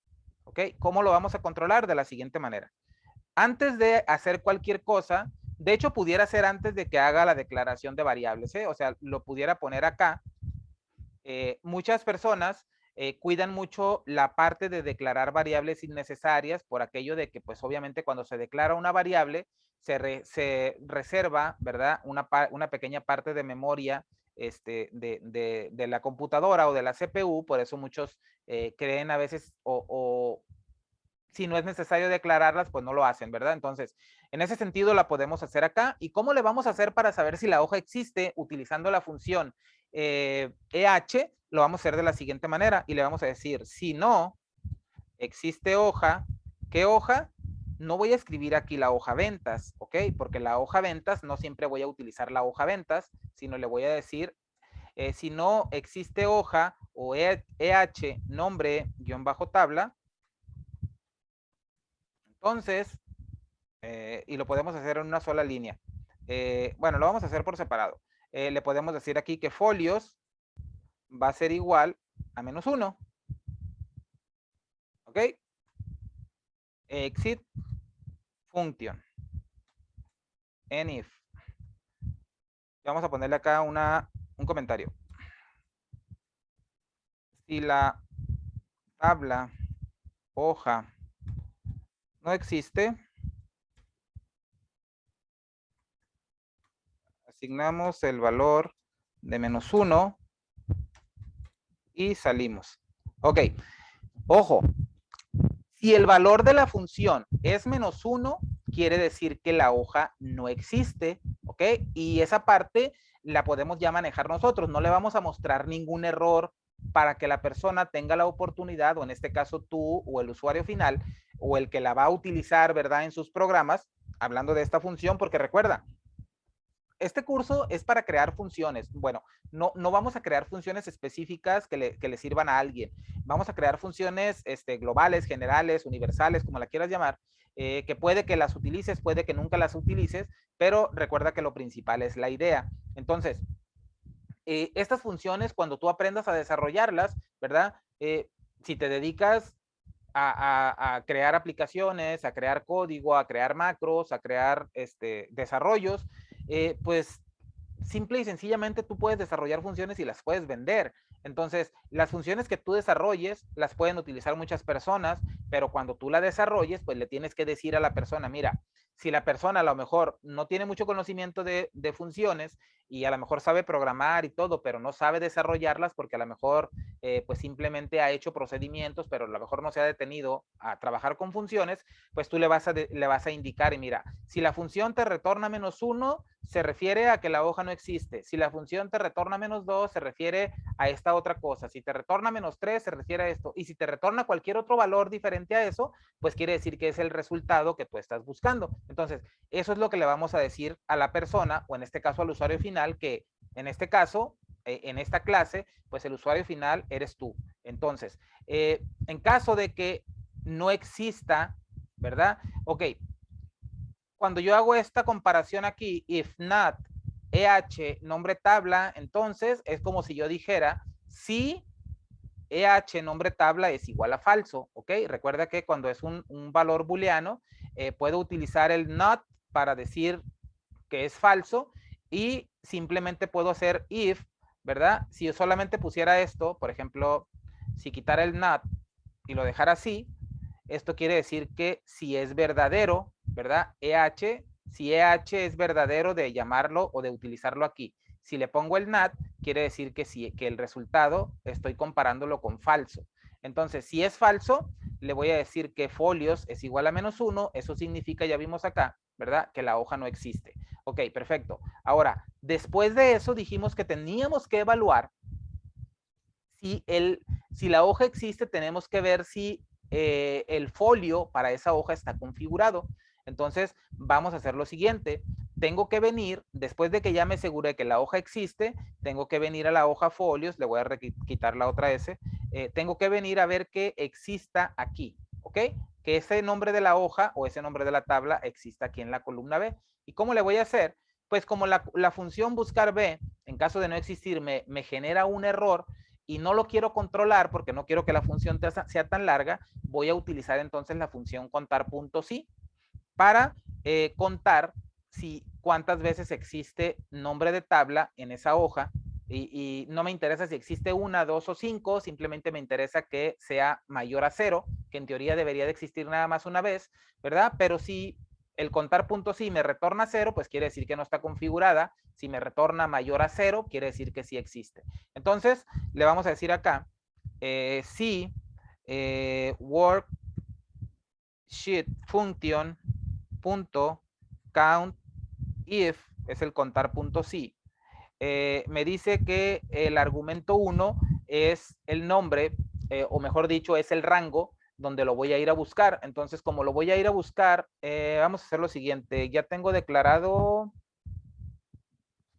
¿Ok? ¿Cómo lo vamos a controlar? De la siguiente manera. Antes de hacer cualquier cosa, de hecho pudiera ser antes de que haga la declaración de variables, ¿eh? O sea, lo pudiera poner acá. Muchas personas cuidan mucho la parte de declarar variables innecesarias por aquello de que pues obviamente cuando se declara una variable se reserva, ¿verdad? Una pequeña parte de memoria de la computadora o de la CPU, por eso muchos creen a veces o si no es necesario declararlas, pues no lo hacen, ¿verdad? Entonces, en ese sentido la podemos hacer acá. ¿Y cómo le vamos a hacer para saber si la hoja existe utilizando la función EH? Lo vamos a hacer de la siguiente manera y le vamos a decir, si no existe hoja, ¿qué hoja? No voy a escribir aquí la hoja ventas, ¿ok? Porque la hoja ventas no siempre voy a utilizar la hoja ventas, sino le voy a decir, si no existe hoja o EH nombre guión bajo tabla, entonces, y lo podemos hacer en una sola línea. Bueno, lo vamos a hacer por separado. Le podemos decir aquí que folios va a ser igual a -1. ¿Ok? Exit function. En if. Vamos a ponerle acá un comentario. Si la tabla hoja no existe, asignamos el valor de -1 y salimos. Ok, ojo, si el valor de la función es -1, quiere decir que la hoja no existe, ¿ok? Y esa parte la podemos ya manejar nosotros. No le vamos a mostrar ningún error para que la persona tenga la oportunidad, o en este caso tú o el usuario final, o el que la va a utilizar, ¿verdad? En sus programas, hablando de esta función, porque recuerda, este curso es para crear funciones. Bueno, no vamos a crear funciones específicas que le sirvan a alguien. Vamos a crear funciones globales, generales, universales, como la quieras llamar, que puede que las utilices, puede que nunca las utilices, pero recuerda que lo principal es la idea. Entonces, estas funciones, cuando tú aprendas a desarrollarlas, ¿verdad? Si te dedicas a crear aplicaciones, a crear código, a crear macros, a crear desarrollos, pues simple y sencillamente tú puedes desarrollar funciones y las puedes vender. Entonces, las funciones que tú desarrolles las pueden utilizar muchas personas, pero cuando tú la desarrolles, pues le tienes que decir a la persona, mira, si la persona a lo mejor no tiene mucho conocimiento de funciones y a lo mejor sabe programar y todo, pero no sabe desarrollarlas porque a lo mejor pues simplemente ha hecho procedimientos, pero a lo mejor no se ha detenido a trabajar con funciones, pues tú le vas a indicar y mira, si la función te retorna -1, se refiere a que la hoja no existe. Si la función te retorna -2, se refiere a esta otra cosa. Si te retorna -3, se refiere a esto. Y si te retorna cualquier otro valor diferente a eso, pues quiere decir que es el resultado que tú estás buscando. Entonces, eso es lo que le vamos a decir a la persona, o en este caso al usuario final, que en este caso, en esta clase, pues el usuario final eres tú. Entonces, en caso de que no exista, ¿verdad? Ok, cuando yo hago esta comparación aquí, if not, nombre tabla, entonces es como si yo dijera, si nombre tabla es igual a falso, ¿ok? Recuerda que cuando es un valor booleano, puedo utilizar el not para decir que es falso y simplemente puedo hacer if, ¿verdad? Si yo solamente pusiera esto, por ejemplo, si quitara el not y lo dejara así, esto quiere decir que si es verdadero, ¿verdad? Si es verdadero de llamarlo o de utilizarlo aquí. Si le pongo el not, quiere decir que, que el resultado estoy comparándolo con falso. Entonces, si es falso, le voy a decir que folios es igual a -1. Eso significa, ya vimos acá, ¿verdad? Que la hoja no existe. Ok, perfecto. Ahora, después de eso dijimos que teníamos que evaluar si la hoja existe, tenemos que ver si el folio para esa hoja está configurado. Entonces, vamos a hacer lo siguiente. Tengo que venir, después de que ya me aseguré que la hoja existe, tengo que venir a la hoja folios, le voy a quitar la otra S, tengo que venir a ver que exista aquí, ¿ok? Que ese nombre de la hoja o ese nombre de la tabla exista aquí en la columna B. ¿Y cómo le voy a hacer? Pues como la función buscar B, en caso de no existir, me genera un error, y no lo quiero controlar porque no quiero que la función sea tan larga, voy a utilizar entonces la función contar.si para contar cuántas veces existe nombre de tabla en esa hoja y no me interesa si existe 1, 2 o 5, simplemente me interesa que sea mayor a 0, que en teoría debería de existir nada más una vez, ¿verdad? Pero si el contar.si me retorna 0, pues quiere decir que no está configurada. Si me retorna mayor a 0, quiere decir que sí existe. Entonces, le vamos a decir acá, si worksheet function punto count if es el contar.si. Me dice que el argumento 1 es el nombre, o mejor dicho, es el rango donde lo voy a ir a buscar. Entonces, como lo voy a ir a buscar, vamos a hacer lo siguiente. Ya tengo declarado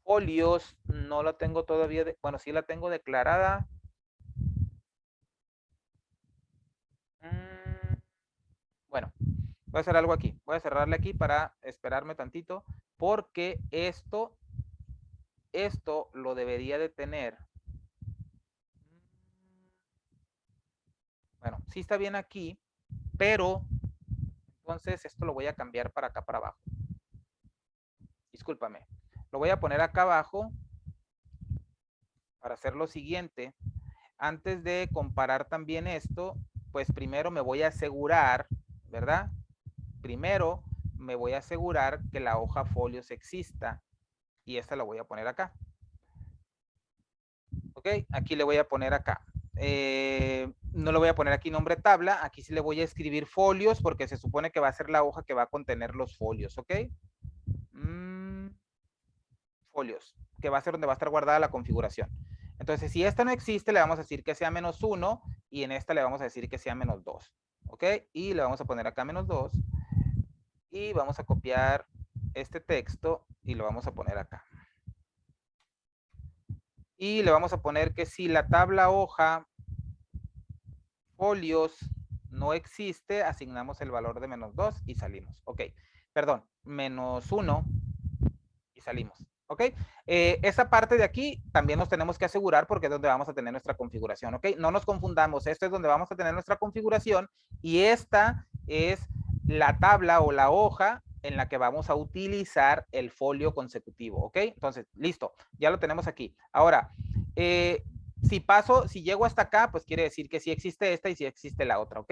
folios, no la tengo todavía, bueno, sí la tengo declarada. Bueno, voy a hacer algo aquí. Voy a cerrarle aquí para esperarme tantito, porque esto lo debería de tener. Bueno, sí está bien aquí, pero entonces esto lo voy a cambiar para acá, para abajo. Discúlpame. Lo voy a poner acá abajo para hacer lo siguiente. Antes de comparar también esto, pues primero me voy a asegurar, ¿verdad? Primero me voy a asegurar que la hoja folios exista y esta la voy a poner acá. Ok, aquí le voy a poner acá. No le voy a poner aquí nombre tabla, aquí sí le voy a escribir folios porque se supone que va a ser la hoja que va a contener los folios, ¿ok? Folios, que va a ser donde va a estar guardada la configuración. Entonces, si esta no existe, le vamos a decir que sea -1 y en esta le vamos a decir que sea -2, ¿ok? Y le vamos a poner acá -2 y vamos a copiar este texto y lo vamos a poner acá. Y le vamos a poner que si la tabla hoja folios no existe, asignamos el valor de -2 y salimos. Ok, perdón, -1 y salimos. ¿Ok? Esa parte de aquí también nos tenemos que asegurar porque es donde vamos a tener nuestra configuración. ¿Ok? No nos confundamos. Esto es donde vamos a tener nuestra configuración y esta es la tabla o la hoja en la que vamos a utilizar el folio consecutivo. ¿Ok? Entonces, listo. Ya lo tenemos aquí. Ahora, si llego hasta acá, pues quiere decir que sí existe esta y sí existe la otra. ¿Ok?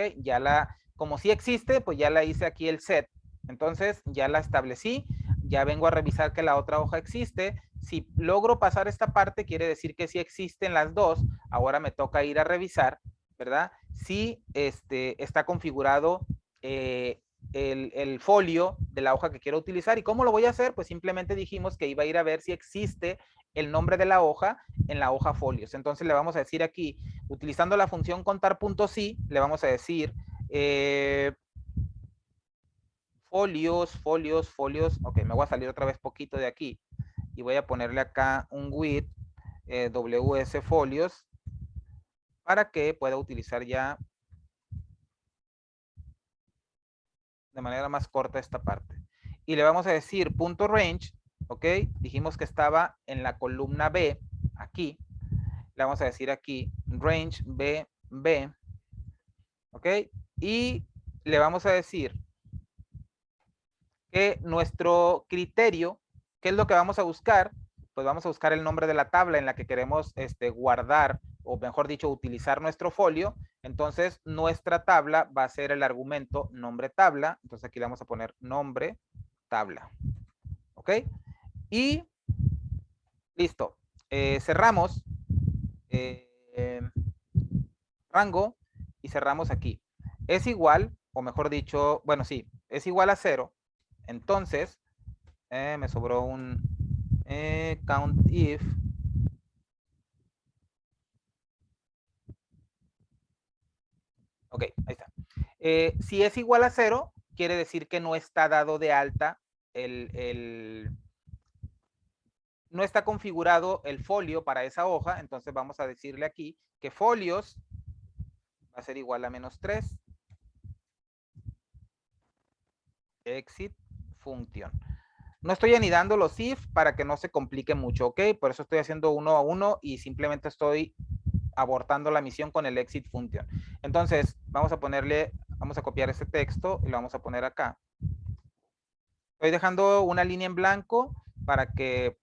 Como sí existe, pues ya la hice aquí el set. Entonces, ya la establecí. Ya vengo a revisar que la otra hoja existe. Si logro pasar esta parte, quiere decir que sí existen las dos. Ahora me toca ir a revisar, ¿verdad? Si está configurado el folio de la hoja que quiero utilizar. ¿Y cómo lo voy a hacer? Pues simplemente dijimos que iba a ir a ver si existe el nombre de la hoja en la hoja folios. Entonces le vamos a decir aquí, utilizando la función contar.si, le vamos a decir folios. Ok, me voy a salir otra vez poquito de aquí y voy a ponerle acá un width WS folios para que pueda utilizar ya de manera más corta esta parte. Y le vamos a decir punto range, ok, dijimos que estaba en la columna B, aquí. Le vamos a decir aquí range B, ok, y le vamos a decir que nuestro criterio, ¿qué es lo que vamos a buscar? Pues vamos a buscar el nombre de la tabla en la que queremos guardar, o mejor dicho, utilizar nuestro folio. Entonces, nuestra tabla va a ser el argumento nombre tabla. Entonces, aquí le vamos a poner nombre tabla. ¿Ok? Y listo. Cerramos rango y cerramos aquí. Es igual, o mejor dicho, bueno, sí, es igual a 0. Entonces, me sobró un count if. Ok, ahí está. Si es igual a 0, quiere decir que no está dado de alta no está configurado el folio para esa hoja. Entonces vamos a decirle aquí que folios va a ser igual a -3. Exit function. No estoy anidando los if para que no se complique mucho, ¿ok? Por eso estoy haciendo uno a uno y simplemente estoy abortando la misión con el exit function. Entonces, vamos a copiar este texto y lo vamos a poner acá. Estoy dejando una línea en blanco para que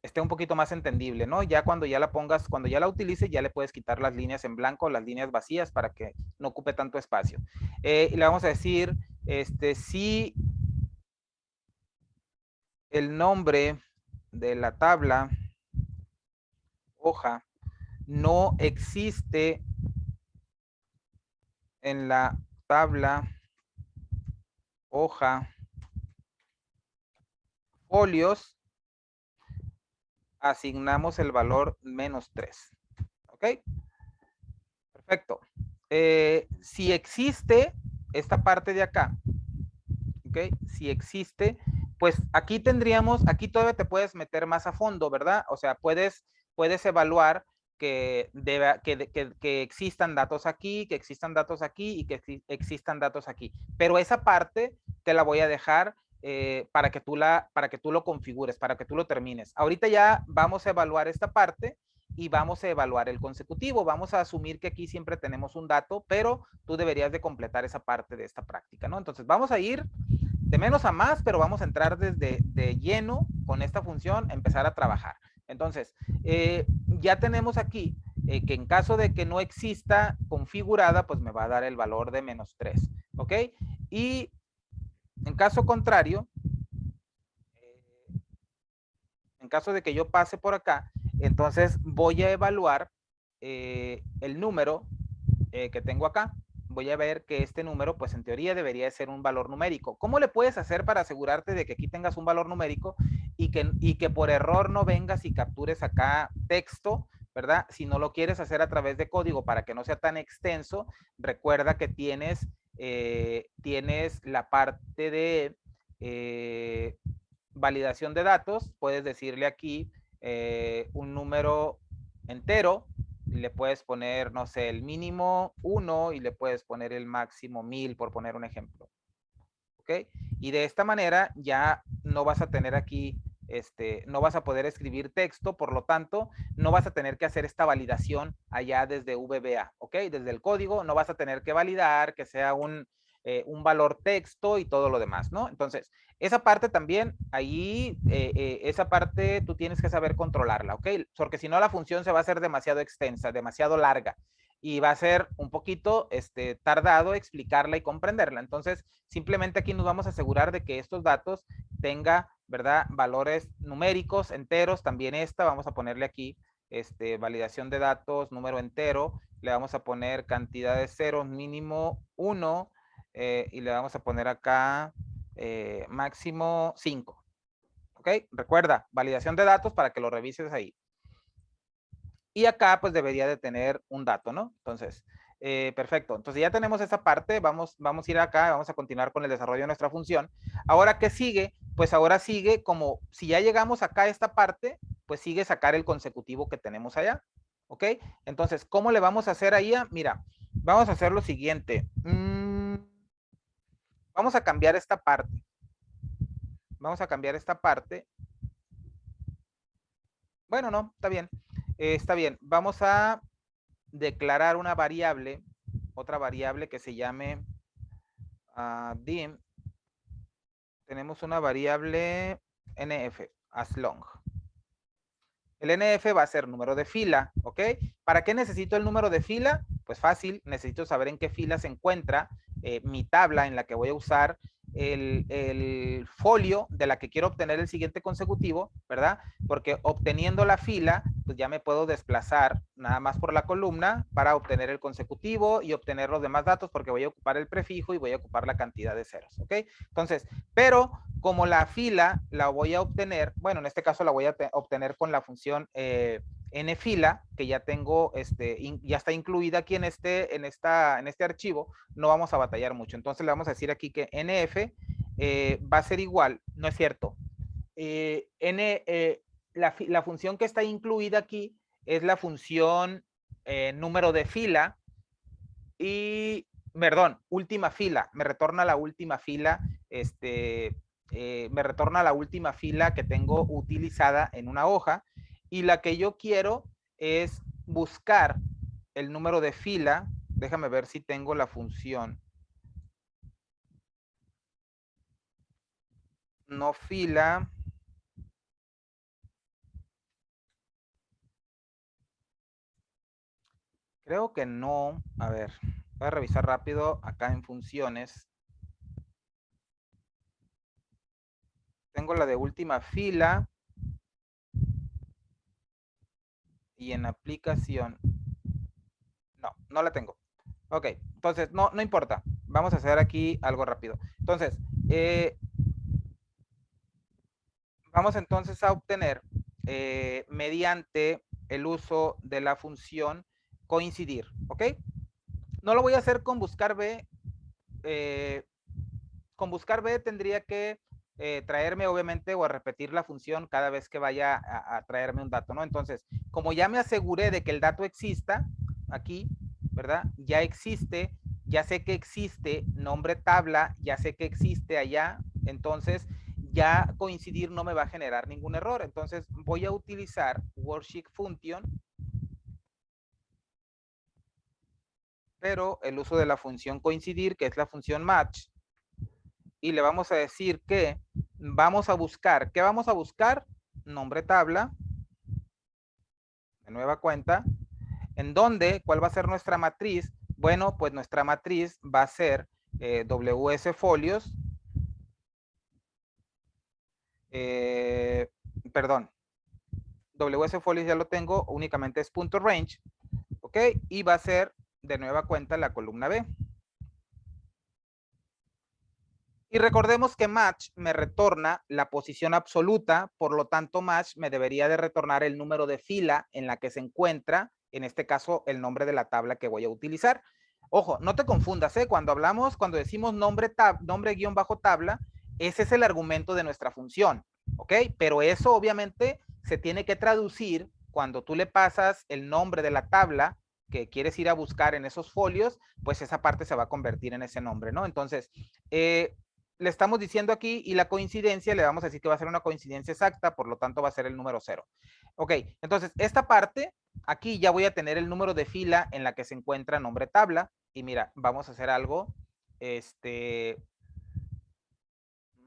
esté un poquito más entendible, ¿no? Ya cuando ya la pongas, cuando ya la utilices, ya le puedes quitar las líneas en blanco, las líneas vacías para que no ocupe tanto espacio. Y le vamos a decir, si el nombre de la tabla hoja no existe en la tabla hoja folios, asignamos el valor -3. ¿Ok? Perfecto. Si existe esta parte de acá, ¿ok? Si existe, pues aquí todavía te puedes meter más a fondo, ¿verdad? O sea, puedes evaluar que existan datos aquí, que existan datos aquí y que existan datos aquí. Pero esa parte te la voy a dejar para que tú lo configures, para que tú lo termines. Ahorita ya vamos a evaluar esta parte y vamos a evaluar el consecutivo. Vamos a asumir que aquí siempre tenemos un dato, pero tú deberías de completar esa parte de esta práctica, ¿no? Entonces vamos a ir de menos a más, pero vamos a entrar desde de lleno con esta función, empezar a trabajar. Entonces, ya tenemos aquí que en caso de que no exista configurada, pues me va a dar el valor de -3, ¿ok? Y en caso contrario, en caso de que yo pase por acá, entonces voy a evaluar el número que tengo acá. Voy a ver que este número, pues en teoría debería de ser un valor numérico. ¿Cómo le puedes hacer para asegurarte de que aquí tengas un valor numérico y que por error no vengas y captures acá texto, ¿verdad? Si no lo quieres hacer a través de código para que no sea tan extenso, recuerda que tienes la parte de validación de datos. Puedes decirle aquí un número entero, y le puedes poner, no sé, el mínimo 1 y le puedes poner el máximo 1000, por poner un ejemplo. ¿Ok? Y de esta manera ya no vas a tener aquí, no vas a poder escribir texto, por lo tanto, no vas a tener que hacer esta validación allá desde VBA, ¿ok? Desde el código no vas a tener que validar que sea un valor texto y todo lo demás, ¿no? Entonces, esa parte también, ahí, esa parte tú tienes que saber controlarla, ¿ok? Porque si no, la función se va a hacer demasiado extensa, demasiado larga, y va a ser un poquito tardado explicarla y comprenderla. Entonces, simplemente aquí nos vamos a asegurar de que estos datos tenga, ¿verdad? Valores numéricos, enteros. También esta, vamos a ponerle aquí, validación de datos, número entero. Le vamos a poner cantidad de ceros, mínimo 1, y le vamos a poner acá máximo 5. ¿Ok? Recuerda, validación de datos para que lo revises ahí. Y acá pues debería de tener un dato, ¿no? Entonces, perfecto. Entonces ya tenemos esa parte, vamos a ir acá, vamos a continuar con el desarrollo de nuestra función. Ahora, ¿qué sigue? Pues ahora sigue como, si ya llegamos acá a esta parte, pues sigue sacar el consecutivo que tenemos allá, ¿ok? Entonces, ¿cómo le vamos a hacer ahí? Mira, vamos a hacer lo siguiente. Vamos a cambiar esta parte. Vamos a cambiar esta parte. Bueno, no, está bien. Está bien. Vamos a declarar una variable, otra variable que se llame dim. Tenemos una variable nf, as long. El nf va a ser número de fila, ¿ok? ¿Para qué necesito el número de fila? Pues fácil, necesito saber en qué fila se encuentra mi tabla en la que voy a usar el folio de la que quiero obtener el siguiente consecutivo, ¿verdad? Porque obteniendo la fila, pues ya me puedo desplazar nada más por la columna para obtener el consecutivo y obtener los demás datos, porque voy a ocupar el prefijo y voy a ocupar la cantidad de ceros, ¿ok? Entonces, pero como la fila la voy a obtener, bueno, en este caso la voy a obtener con la función nfila, que ya tengo, ya está incluida aquí en este archivo, no vamos a batallar mucho. Entonces le vamos a decir aquí que nf va a ser igual, no es cierto. La función que está incluida aquí es la función número de fila y, perdón, última fila, me retorna la última fila, me retorna la última fila que tengo utilizada en una hoja, y la que yo quiero es buscar el número de fila. Déjame ver si tengo la función. No fila. Creo que no. A ver, voy a revisar rápido acá en funciones. Tengo la de última fila. Y en aplicación. No, no la tengo. Ok, entonces no importa. Vamos a hacer aquí algo rápido. Entonces, vamos entonces a obtener mediante el uso de la función coincidir, ¿ok? No lo voy a hacer con buscar B. Con buscar B tendría que traerme, obviamente, o a repetir la función cada vez que vaya a traerme un dato, ¿no? Entonces, como ya me aseguré de que el dato exista aquí, ¿verdad? Ya existe, ya sé que existe nombre tabla, ya sé que existe allá, entonces ya coincidir no me va a generar ningún error. Entonces voy a utilizar worksheet function, pero el uso de la función coincidir, que es la función match, y le vamos a decir que vamos a buscar, ¿qué vamos a buscar? Nombre tabla, de nueva cuenta, en donde, ¿cuál va a ser nuestra matriz? Bueno, pues nuestra matriz va a ser WS folios, perdón, WS folios ya lo tengo, únicamente es punto range, ¿ok? Y va a ser de nueva cuenta la columna B. Y recordemos que match me retorna la posición absoluta, por lo tanto match me debería de retornar el número de fila en la que se encuentra, en este caso el nombre de la tabla que voy a utilizar. Ojo, no te confundas, cuando decimos nombre guión bajo tabla, ese es el argumento de nuestra función, ¿ok? Pero eso obviamente se tiene que traducir cuando tú le pasas el nombre de la tabla que quieres ir a buscar en esos folios, pues esa parte se va a convertir en ese nombre, ¿no? Entonces, le estamos diciendo aquí y la coincidencia le vamos a decir que va a ser una coincidencia exacta, por lo tanto va a ser el número 0. Ok, entonces esta parte, aquí ya voy a tener el número de fila en la que se encuentra nombre tabla y mira, vamos a hacer algo,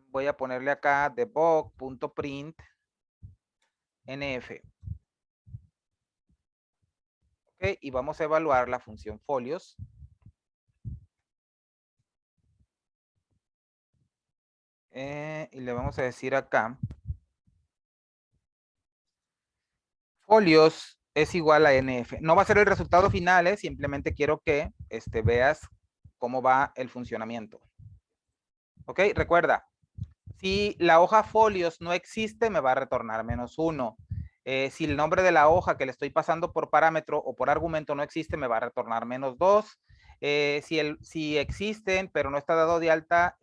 voy a ponerle acá debug.print nf. Ok, y vamos a evaluar la función folios. Y le vamos a decir acá folios es igual a NF. No va a ser el resultado final, simplemente quiero que veas cómo va el funcionamiento. Ok, recuerda, si la hoja folios no existe, me va a retornar -1. Si el nombre de la hoja que le estoy pasando por parámetro o por argumento no existe, me va a retornar -2. Si existen, pero no está dado de alta,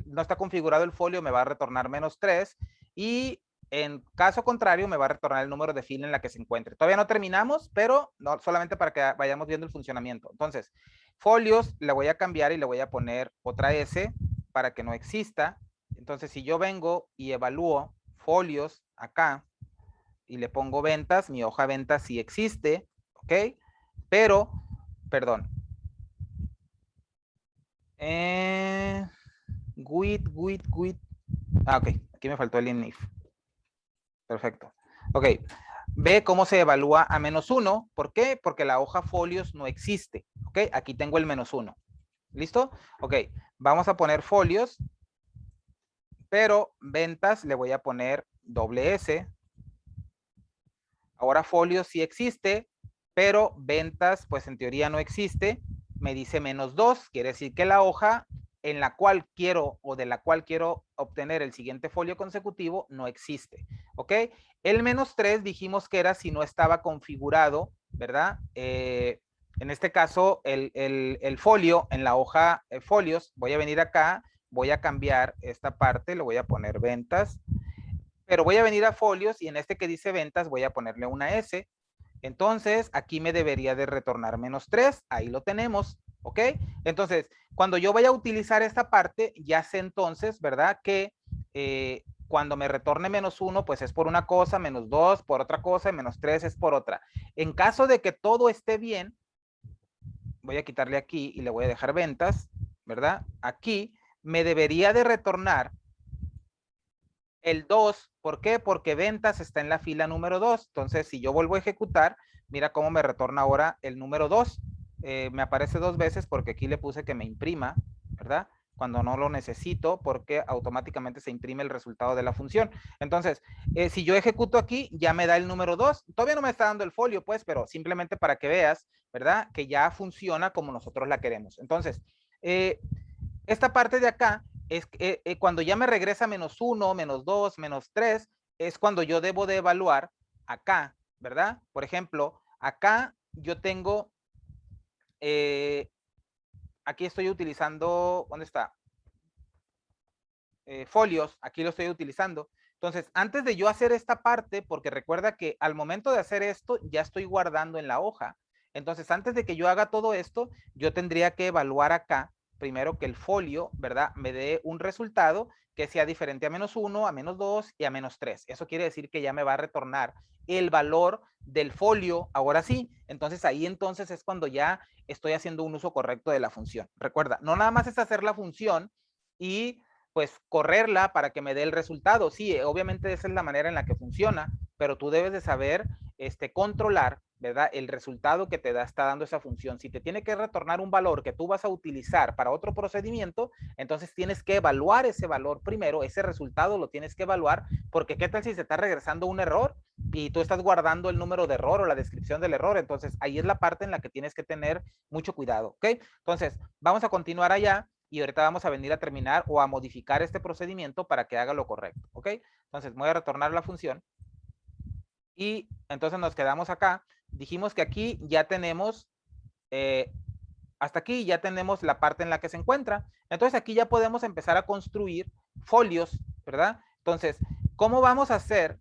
no está configurado el folio, me va a retornar -3. Y en caso contrario, me va a retornar el número de fila en la que se encuentre. Todavía no terminamos, pero no, solamente para que vayamos viendo el funcionamiento. Entonces, folios le voy a cambiar y le voy a poner otra S para que no exista. Entonces, si yo vengo y evalúo folios acá y le pongo ventas, mi hoja ventas sí existe, ¿ok? Pero, perdón. With. Ah, ok. Aquí me faltó el inif. Perfecto. Ok. Ve cómo se evalúa a -1. ¿Por qué? Porque la hoja folios no existe. Ok. Aquí tengo el -1. ¿Listo? Ok. Vamos a poner folios. Pero ventas le voy a poner S. Ahora folios sí existe, pero ventas pues en teoría no existe. Me dice -2, quiere decir que la hoja en la cual quiero o de la cual quiero obtener el siguiente folio consecutivo no existe, ¿ok? El -3 dijimos que era si no estaba configurado, ¿verdad? En este caso, el folio en la hoja folios, voy a venir acá, voy a cambiar esta parte, le voy a poner ventas, pero voy a venir a folios y en este que dice ventas voy a ponerle una S. Entonces, aquí me debería de retornar -3. Ahí lo tenemos, ¿ok? Entonces, cuando yo vaya a utilizar esta parte, ya sé entonces, ¿verdad? Que cuando me retorne -1, pues es por una cosa, -2 por otra cosa, y -3 es por otra. En caso de que todo esté bien, voy a quitarle aquí y le voy a dejar ventas, ¿verdad? Aquí me debería de retornar el 2, ¿por qué? Porque ventas está en la fila número 2. Entonces, si yo vuelvo a ejecutar, mira cómo me retorna ahora el número 2. Me aparece 2 veces porque aquí le puse que me imprima, ¿verdad? Cuando no lo necesito, porque automáticamente se imprime el resultado de la función. Entonces, si yo ejecuto aquí, ya me da el número 2. Todavía no me está dando el folio, pues, pero simplemente para que veas, ¿verdad? Que ya funciona como nosotros la queremos. Entonces, esta parte de acá es cuando ya me regresa -1, -2, -3, es cuando yo debo de evaluar acá, ¿verdad? Por ejemplo, acá yo tengo, aquí estoy utilizando, ¿dónde está? Folios, aquí lo estoy utilizando. Entonces, antes de yo hacer esta parte, porque recuerda que al momento de hacer esto, ya estoy guardando en la hoja. Entonces, antes de que yo haga todo esto, yo tendría que evaluar acá primero que el folio, ¿verdad? Me dé un resultado que sea diferente a -1, a -2 y a -3. Eso quiere decir que ya me va a retornar el valor del folio, ahora sí. Entonces ahí entonces es cuando ya estoy haciendo un uso correcto de la función. Recuerda, no nada más es hacer la función y pues correrla para que me dé el resultado. Sí, obviamente esa es la manera en la que funciona, pero tú debes de saber controlar, ¿verdad? El resultado que te está dando esa función. Si te tiene que retornar un valor que tú vas a utilizar para otro procedimiento, entonces tienes que evaluar ese valor primero, ese resultado lo tienes que evaluar, porque ¿qué tal si se está regresando un error y tú estás guardando el número de error o la descripción del error? Entonces ahí es la parte en la que tienes que tener mucho cuidado, ¿ok? Entonces vamos a continuar allá y ahorita vamos a venir a terminar o a modificar este procedimiento para que haga lo correcto, ¿ok? Entonces voy a retornar la función y entonces nos quedamos acá. Dijimos que aquí ya tenemos, hasta aquí ya tenemos la parte en la que se encuentra. Entonces aquí ya podemos empezar a construir folios, ¿verdad? Entonces, ¿cómo vamos a hacer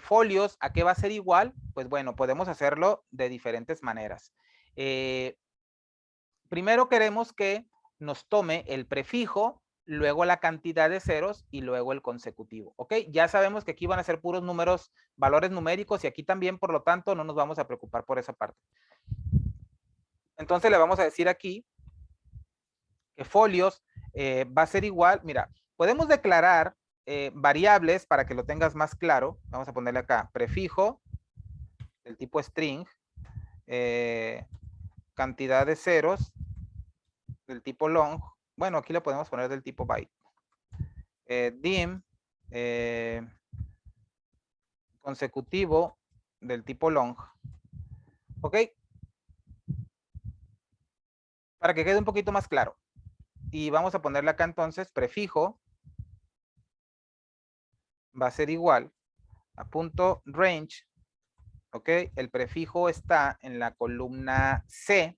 folios? ¿A qué va a ser igual? Pues bueno, podemos hacerlo de diferentes maneras. Primero queremos que nos tome el prefijo, luego la cantidad de ceros y luego el consecutivo, ¿ok? Ya sabemos que aquí van a ser puros números, valores numéricos y aquí también, por lo tanto, no nos vamos a preocupar por esa parte. Entonces le vamos a decir aquí que folios va a ser igual, mira, podemos declarar variables para que lo tengas más claro. Vamos a ponerle acá prefijo del tipo string, cantidad de ceros del tipo long. Bueno, aquí le podemos poner del tipo byte. Dim consecutivo del tipo long. ¿Ok? Para que quede un poquito más claro. Y vamos a ponerle acá entonces prefijo va a ser igual a punto range. ¿Ok? El prefijo está en la columna C.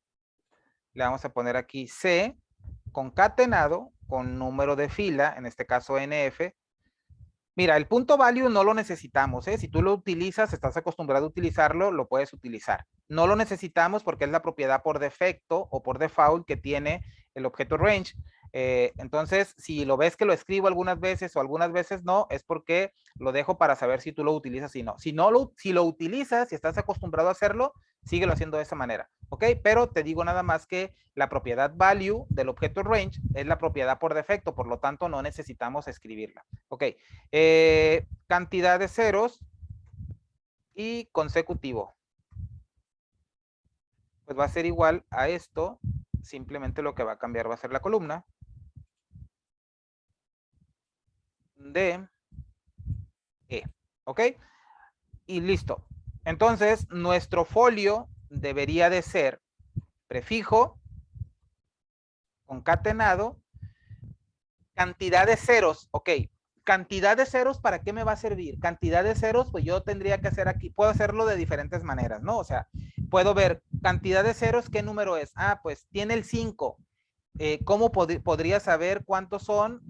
Le vamos a poner aquí C concatenado con número de fila, en este caso NF. Mira, el punto value no lo necesitamos, ¿eh? Si tú lo utilizas, estás acostumbrado a utilizarlo, lo puedes utilizar. No lo necesitamos porque es la propiedad por defecto o por default que tiene el objeto range. Entonces, si lo ves que lo escribo algunas veces o algunas veces no, es porque lo dejo para saber si tú lo utilizas y no. Si lo utilizas, si estás acostumbrado a hacerlo, síguelo haciendo de esa manera, ¿ok? Pero te digo nada más que la propiedad value del objeto range es la propiedad por defecto, por lo tanto no necesitamos escribirla, ¿ok? Cantidad de ceros y consecutivo. Pues va a ser igual a esto, simplemente lo que va a cambiar va a ser la columna de E, ¿ok? Y listo. Entonces, nuestro folio debería de ser prefijo, concatenado, cantidad de ceros, ok. Cantidad de ceros, ¿para qué me va a servir? Cantidad de ceros, pues yo tendría que hacer aquí, puedo hacerlo de diferentes maneras, ¿no? O sea, puedo ver cantidad de ceros, ¿qué número es? Ah, pues tiene el 5. ¿Cómo podría saber cuántos son?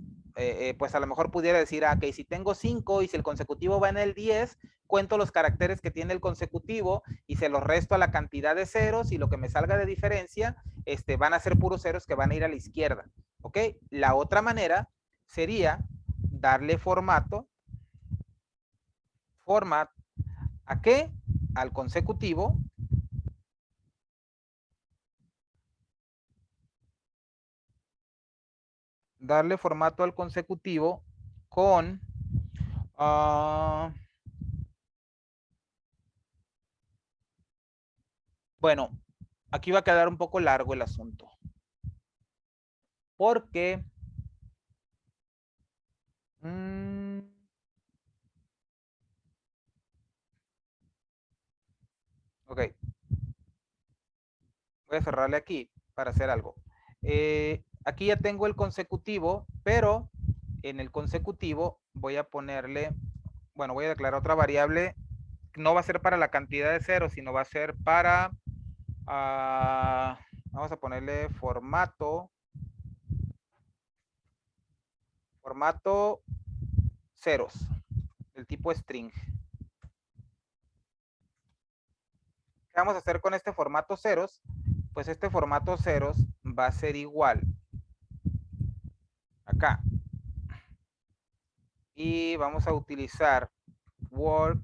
Pues a lo mejor pudiera decir, ah, ok, si tengo 5 y si el consecutivo va en el 10, cuento los caracteres que tiene el consecutivo y se los resto a la cantidad de ceros y lo que me salga de diferencia van a ser puros ceros que van a ir a la izquierda. ¿Ok? La otra manera sería darle formato. ¿A qué? Al consecutivo. Darle formato al consecutivo con bueno, aquí va a quedar un poco largo el asunto. Porque ok, voy a cerrarle aquí para hacer algo. Aquí ya tengo el consecutivo, pero en el consecutivo voy a ponerle, bueno, voy a declarar otra variable. No va a ser para la cantidad de ceros, sino va a ser para, vamos a ponerle formato ceros, del tipo string. ¿Qué vamos a hacer con este formato ceros? Pues este formato ceros va a ser igual acá. Y vamos a utilizar worksheet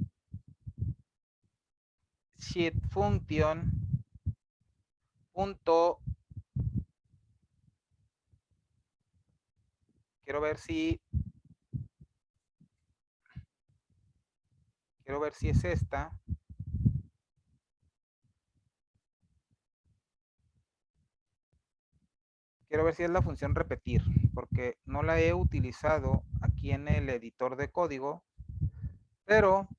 function punto. Quiero ver si es esta. Quiero ver si es la función repetir, porque no la he utilizado aquí en el editor de código, pero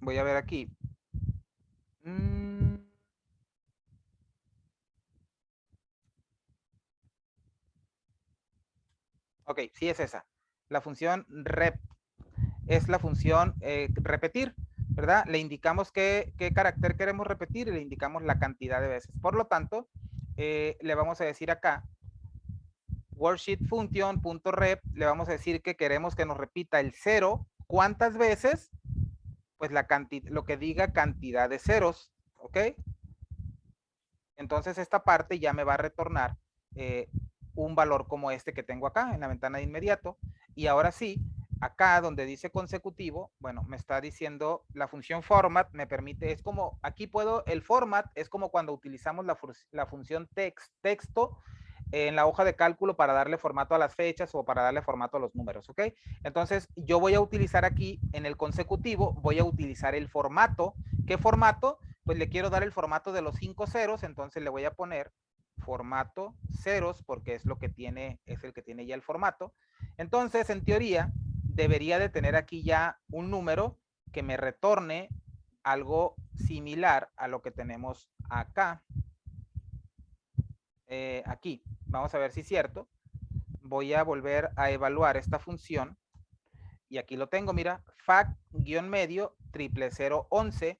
voy a ver aquí. Ok, sí es esa. La función rep es la función repetir, ¿verdad? Le indicamos qué carácter queremos repetir y le indicamos la cantidad de veces. Por lo tanto, le vamos a decir acá, worksheet function.rep, le vamos a decir que queremos que nos repita el 0. ¿Cuántas veces? Pues lo que diga cantidad de ceros, ¿ok? Entonces esta parte ya me va a retornar un valor como este que tengo acá en la ventana de inmediato. Y ahora sí, acá donde dice consecutivo, bueno, me está diciendo la función format, me permite, es como, aquí puedo, el format es como cuando utilizamos la función texto en la hoja de cálculo para darle formato a las fechas o para darle formato a los números, ¿ok? Entonces yo voy a utilizar aquí en el consecutivo, voy a utilizar el formato. ¿Qué formato? Pues le quiero dar el formato de los 5 ceros, entonces le voy a poner formato ceros porque es lo que tiene, es el que tiene ya el formato. Entonces, en teoría, debería de tener aquí ya un número que me retorne algo similar a lo que tenemos acá. Aquí, vamos a ver si es cierto. Voy a volver a evaluar esta función y aquí lo tengo, mira, fact-medio 00011.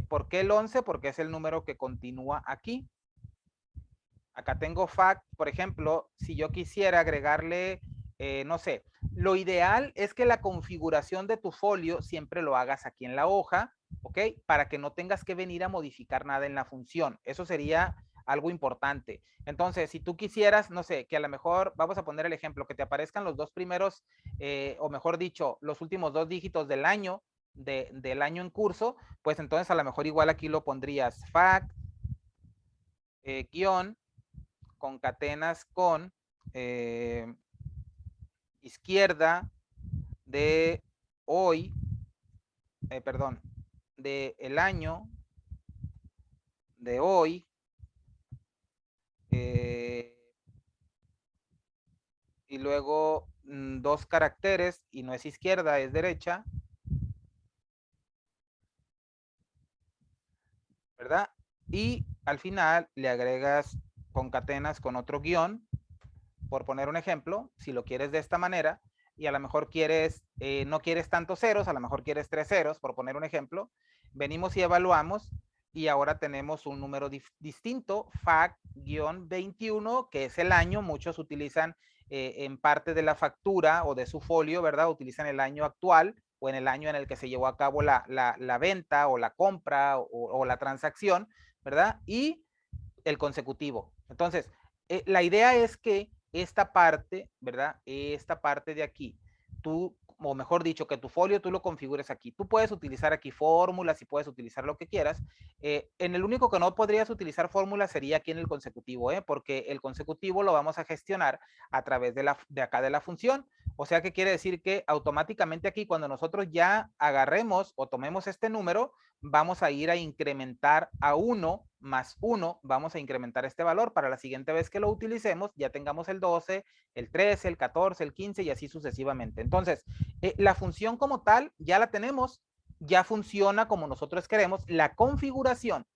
¿Por qué el 11? Porque es el número que continúa aquí. Acá tengo fact, por ejemplo, si yo quisiera agregarle, no sé, lo ideal es que la configuración de tu folio siempre lo hagas aquí en la hoja, ¿ok? Para que no tengas que venir a modificar nada en la función. Eso sería algo importante. Entonces, si tú quisieras, no sé, que a lo mejor, vamos a poner el ejemplo, que te aparezcan los dos primeros, o mejor dicho, los últimos 2 dígitos del año, del año en curso, pues entonces a lo mejor igual aquí lo pondrías fact, guión, concatenas con izquierda de hoy, perdón, de el año de hoy, y luego 2 caracteres, y no es izquierda, es derecha, ¿verdad? Y al final le agregas concatenas con otro guión, por poner un ejemplo, si lo quieres de esta manera, y a lo mejor quieres, no quieres tantos ceros, a lo mejor quieres 3 ceros, por poner un ejemplo, venimos y evaluamos, y ahora tenemos un número distinto, fact-21, que es el año. Muchos utilizan en parte de la factura o de su folio, ¿verdad? Utilizan el año actual o en el año en el que se llevó a cabo la venta o la compra o la transacción, ¿verdad? Y el consecutivo. Entonces, la idea es que esta parte, ¿verdad? Esta parte de aquí, tú, o mejor dicho, que tu folio tú lo configures aquí. Tú puedes utilizar aquí fórmulas y puedes utilizar lo que quieras. En el único que no podrías utilizar fórmulas sería aquí en el consecutivo, porque el consecutivo lo vamos a gestionar a través de acá de la función. O sea que quiere decir que automáticamente aquí cuando nosotros ya agarremos o tomemos este número, vamos a ir a incrementar a 1 más 1, vamos a incrementar este valor para la siguiente vez que lo utilicemos, ya tengamos el 12, el 13, el 14, el 15 y así sucesivamente. Entonces, la función como tal ya la tenemos, ya funciona como nosotros queremos. La configuración,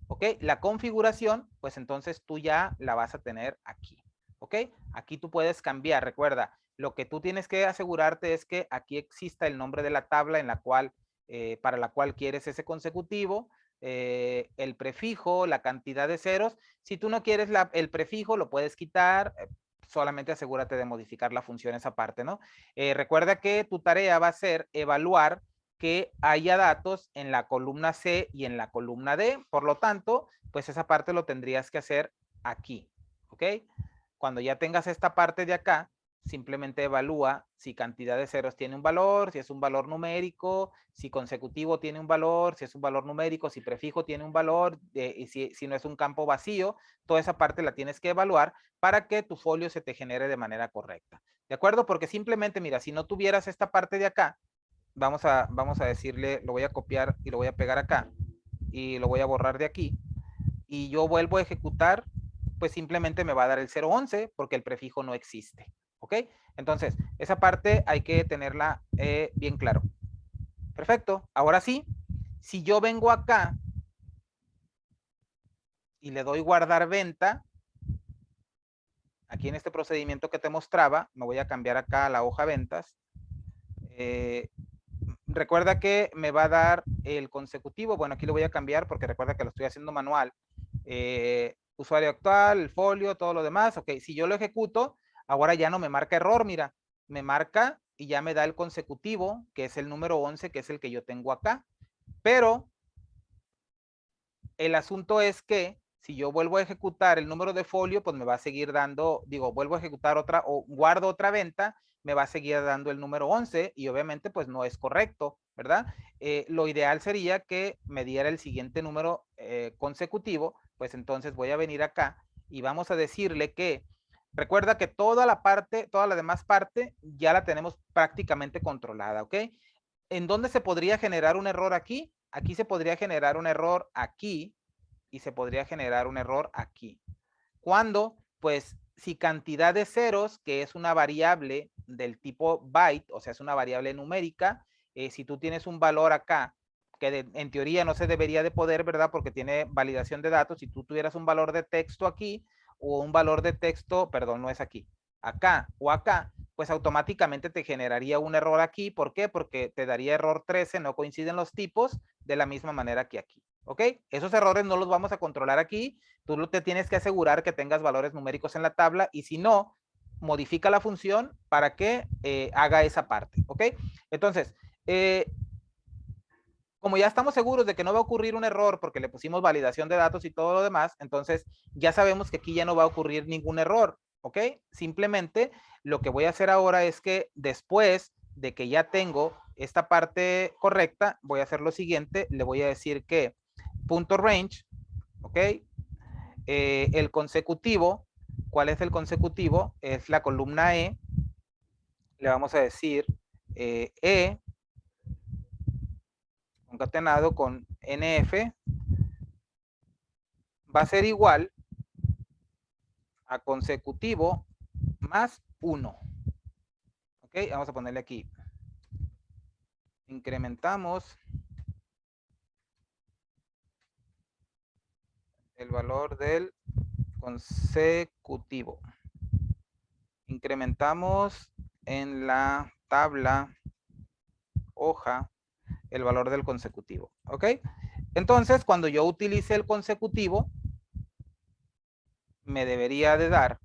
¿ok? La configuración, pues entonces tú ya la vas a tener aquí, ¿ok? Aquí tú puedes cambiar, recuerda, lo que tú tienes que asegurarte es que aquí exista el nombre de la tabla en la cual para la cual quieres ese consecutivo, el prefijo, la cantidad de ceros. Si tú no quieres el prefijo, lo puedes quitar, solamente asegúrate de modificar la función esa parte, ¿no? Recuerda que tu tarea va a ser evaluar que haya datos en la columna C y en la columna D, por lo tanto, pues esa parte lo tendrías que hacer aquí, ¿ok? Cuando ya tengas esta parte de acá, simplemente evalúa si cantidad de ceros tiene un valor, si es un valor numérico, si consecutivo tiene un valor, si es un valor numérico, si prefijo tiene un valor, y si no es un campo vacío. Toda esa parte la tienes que evaluar para que tu folio se te genere de manera correcta. ¿De acuerdo? Porque simplemente, mira, si no tuvieras esta parte de acá, vamos a decirle, lo voy a copiar y lo voy a pegar acá y lo voy a borrar de aquí y yo vuelvo a ejecutar, pues simplemente me va a dar el 011 porque el prefijo no existe. ¿Ok? Entonces, esa parte hay que tenerla bien claro. Perfecto. Ahora sí, si yo vengo acá y le doy guardar venta, aquí en este procedimiento que te mostraba, me voy a cambiar acá a la hoja ventas. Recuerda que me va a dar el consecutivo. Bueno, aquí lo voy a cambiar porque recuerda que lo estoy haciendo manual. Usuario actual, el folio, todo lo demás. Ok, si yo lo ejecuto, ahora ya no me marca error, mira. Me marca y ya me da el consecutivo, que es el número 11, que es el que yo tengo acá. Pero el asunto es que si yo vuelvo a ejecutar el número de folio, pues me va a seguir dando, digo, vuelvo a ejecutar otra o guardo otra venta, me va a seguir dando el número 11 y obviamente pues no es correcto, ¿verdad? Lo ideal sería que me diera el siguiente número consecutivo, pues entonces voy a venir acá y vamos a decirle que recuerda que toda la parte, toda la demás parte ya la tenemos prácticamente controlada, ¿ok? ¿En dónde se podría generar un error aquí? Aquí se podría generar un error aquí y se podría generar un error aquí. ¿Cuándo? Pues si cantidad de ceros, que es una variable del tipo byte, o sea, es una variable numérica, si tú tienes un valor acá, que en teoría no se debería de poder, ¿verdad? Porque tiene validación de datos. Si tú tuvieras un valor de texto aquí o un valor de texto, perdón, no es aquí, acá o acá, pues automáticamente te generaría un error aquí. ¿Por qué? Porque te daría error 13, no coinciden los tipos de la misma manera que aquí. ¿Ok? Esos errores no los vamos a controlar aquí. Tú te tienes que asegurar que tengas valores numéricos en la tabla y si no, modifica la función para que haga esa parte. ¿Ok? Entonces, como ya estamos seguros de que no va a ocurrir un error porque le pusimos validación de datos y todo lo demás, entonces ya sabemos que aquí ya no va a ocurrir ningún error. ¿Ok? Simplemente lo que voy a hacer ahora es que después de que ya tengo esta parte correcta, voy a hacer lo siguiente. Le voy a decir que punto range, ¿ok? El consecutivo, ¿cuál es el consecutivo? Es la columna E. Le vamos a decir E concatenado con NF va a ser igual a consecutivo más 1. ¿Ok? Vamos a ponerle aquí. Incrementamos el valor del consecutivo. Incrementamos en la tabla hoja el valor del consecutivo. ¿Ok? Entonces, cuando yo utilice el consecutivo, me debería de dar,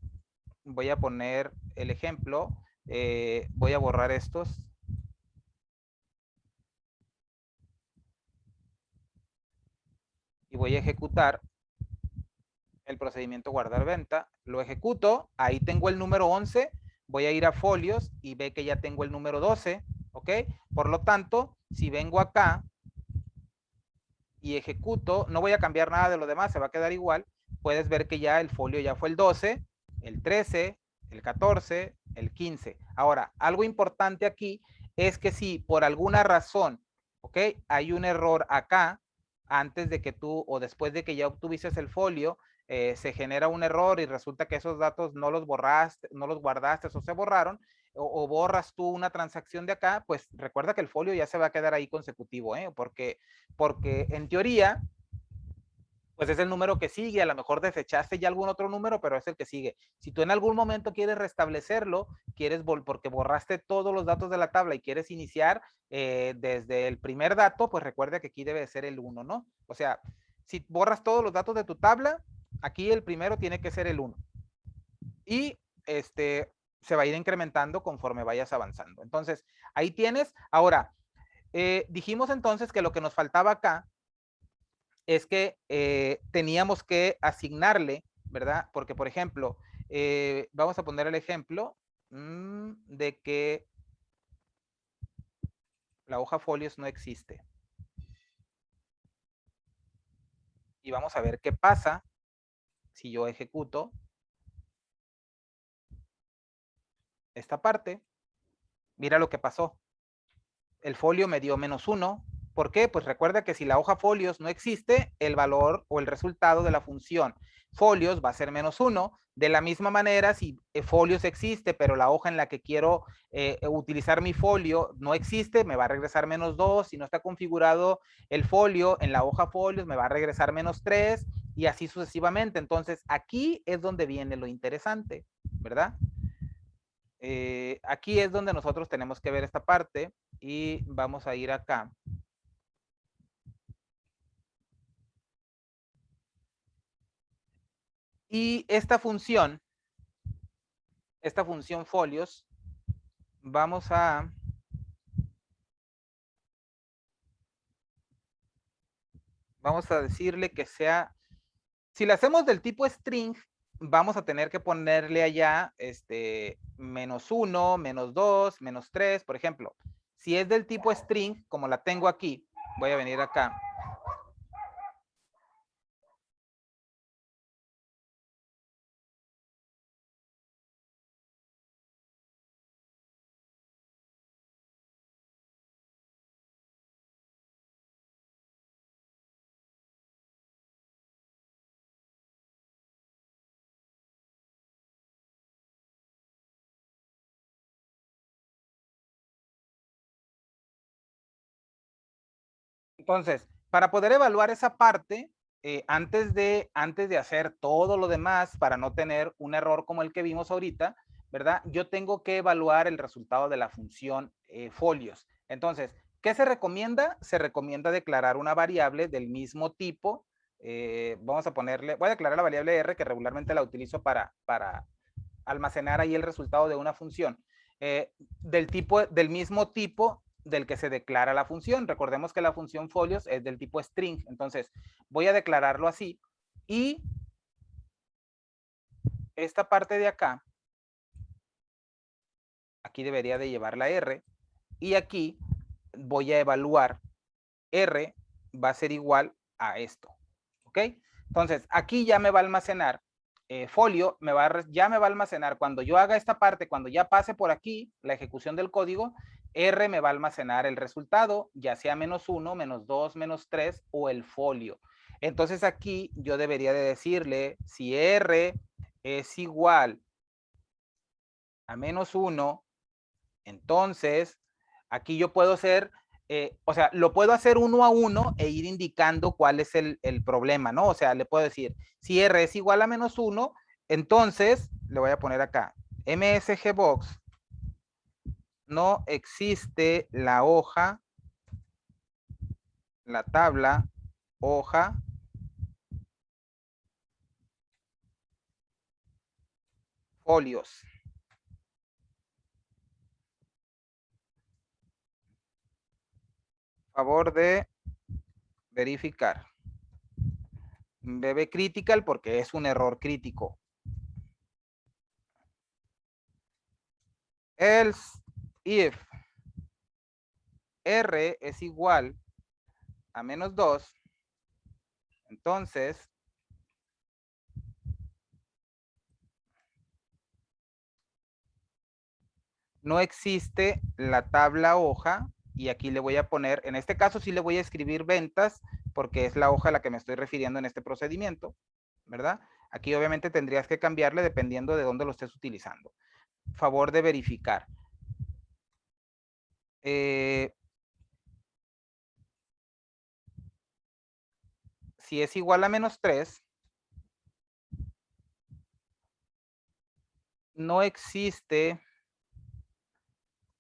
voy a poner el ejemplo, voy a borrar estos. Y voy a ejecutar el procedimiento guardar venta. Lo ejecuto, ahí tengo el número 11, voy a ir a folios y ve que ya tengo el número 12, ¿ok? Por lo tanto, si vengo acá y ejecuto, no voy a cambiar nada de lo demás, se va a quedar igual. Puedes ver que ya el folio ya fue el 12, el 13, el 14, el 15. Ahora, algo importante aquí es que si por alguna razón, ¿ok? Hay un error acá, antes de que tú o después de que ya obtuviste el folio, se genera un error y resulta que esos datos no los borraste, no los guardaste o se borraron, o borras tú una transacción de acá, pues recuerda que el folio ya se va a quedar ahí consecutivo, porque en teoría, pues es el número que sigue. A lo mejor desechaste ya algún otro número, pero es el que sigue. Si tú en algún momento quieres restablecerlo, porque borraste todos los datos de la tabla y quieres iniciar desde el primer dato, pues recuerda que aquí debe ser el 1, ¿no? O sea, si borras todos los datos de tu tabla, aquí el primero tiene que ser el 1. Y se va a ir incrementando conforme vayas avanzando. Entonces, ahí tienes. Ahora, dijimos entonces que lo que nos faltaba acá es que teníamos que asignarle, ¿verdad? Porque, por ejemplo, vamos a poner el ejemplo, de que la hoja folios no existe. Y vamos a ver qué pasa si yo ejecuto esta parte. Mira lo que pasó. El folio me dio -1. ¿Por qué? Pues recuerda que si la hoja folios no existe, el valor o el resultado de la función folios va a ser -1. De la misma manera, si folios existe, pero la hoja en la que quiero utilizar mi folio no existe, me va a regresar -2. Si no está configurado el folio en la hoja folios, me va a regresar -3 y así sucesivamente. Entonces, aquí es donde viene lo interesante, ¿verdad? Aquí es donde nosotros tenemos que ver esta parte y vamos a ir acá. Y esta función folios, vamos a decirle que sea, si la hacemos del tipo string, vamos a tener que ponerle allá -1, -2, -3, por ejemplo. Si es del tipo string, como la tengo aquí, voy a venir acá. Entonces, para poder evaluar esa parte, antes de hacer todo lo demás, para no tener un error como el que vimos ahorita, ¿verdad? Yo tengo que evaluar el resultado de la función folios. Entonces, ¿qué se recomienda? Se recomienda declarar una variable del mismo tipo. Vamos a ponerle, voy a declarar la variable R, que regularmente la utilizo para almacenar ahí el resultado de una función. Del mismo tipo del que se declara la función. Recordemos que la función folios es del tipo string. Entonces, voy a declararlo así. Y esta parte de acá, aquí debería de llevar la R. Y aquí voy a evaluar R va a ser igual a esto. ¿Ok? Entonces, aquí ya me va a almacenar folio, ya me va a almacenar cuando yo haga esta parte, cuando ya pase por aquí la ejecución del código, R me va a almacenar el resultado, ya sea -1, -2, -3 o el folio. Entonces aquí yo debería de decirle si R es igual a -1, entonces aquí yo puedo hacer, o sea, lo puedo hacer uno a uno e ir indicando cuál es el problema, ¿no? O sea, le puedo decir, si R es igual a -1, entonces le voy a poner acá, MSGBox, no existe la hoja, la tabla, hoja, folios. Favor de verificar. BB critical porque es un error crítico. Else if R es igual a -2, entonces no existe la tabla hoja y aquí le voy a poner, en este caso sí le voy a escribir ventas porque es la hoja a la que me estoy refiriendo en este procedimiento, ¿verdad? Aquí obviamente tendrías que cambiarle dependiendo de dónde lo estés utilizando. Favor de verificar. Si es igual a -3, no existe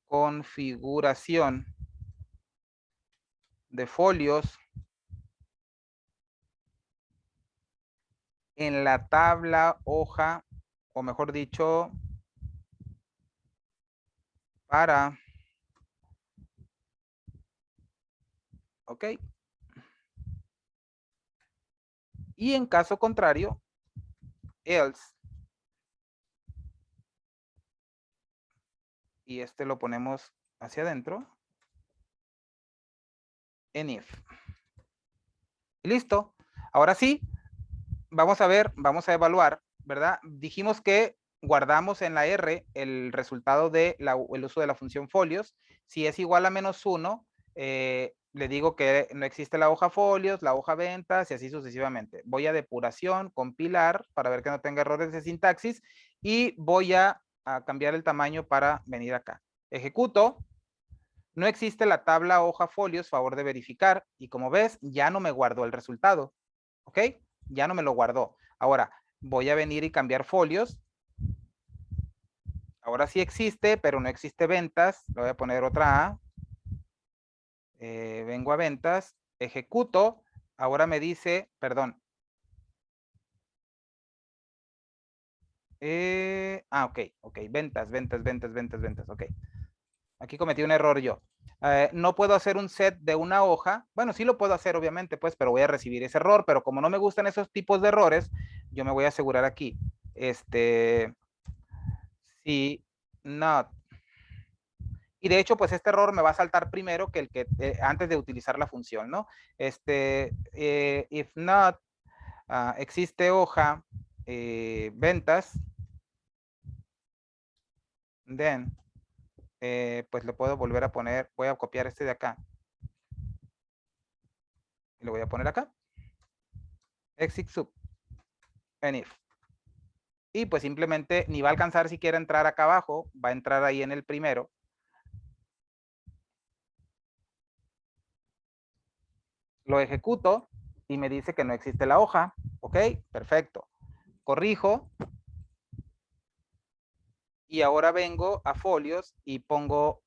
configuración de folios en la tabla hoja, o mejor dicho, para, ok. Y en caso contrario, else y este lo ponemos hacia adentro en if. Listo. Ahora sí, vamos a ver, vamos a evaluar, ¿verdad? Dijimos que guardamos en la R el resultado del uso de la función folios. Si es igual a -1, le digo que no existe la hoja folios, la hoja ventas y así sucesivamente. Voy a depuración, compilar para ver que no tenga errores de sintaxis y voy a cambiar el tamaño para venir acá. Ejecuto. No existe la tabla hoja folios, favor de verificar. Y como ves, ya no me guardó el resultado. ¿Ok? Ya no me lo guardó. Ahora, voy a venir y cambiar folios. Ahora sí existe, pero no existe ventas. Le voy a poner otra A. Vengo a ventas. Ejecuto. Ahora me dice, perdón. Ok. Ventas. Ok. Aquí cometí un error yo. No puedo hacer un set de una hoja. Bueno, sí lo puedo hacer, obviamente, pues, pero voy a recibir ese error. Pero como no me gustan esos tipos de errores, yo me voy a asegurar aquí. Si not. Y de hecho, pues este error me va a saltar primero que el que antes de utilizar la función, ¿no? If not, existe hoja, ventas, then, pues le puedo volver a poner, voy a copiar este de acá. Y lo voy a poner acá. Exit sub. En if. Y pues simplemente ni va a alcanzar siquiera a entrar acá abajo, va a entrar ahí en el primero. Lo ejecuto y me dice que no existe la hoja. Ok, perfecto. Corrijo. Y ahora vengo a folios y pongo,